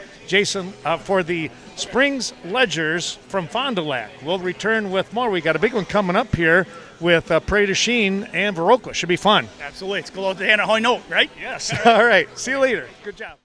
Springs Ledgers from Fond du Lac. We'll return with more. We got a big one coming up here with Prairie du Chien and Viroqua. Should be fun. Absolutely. It's going to end on a high note, right? Yes. All right. See you later. Good job.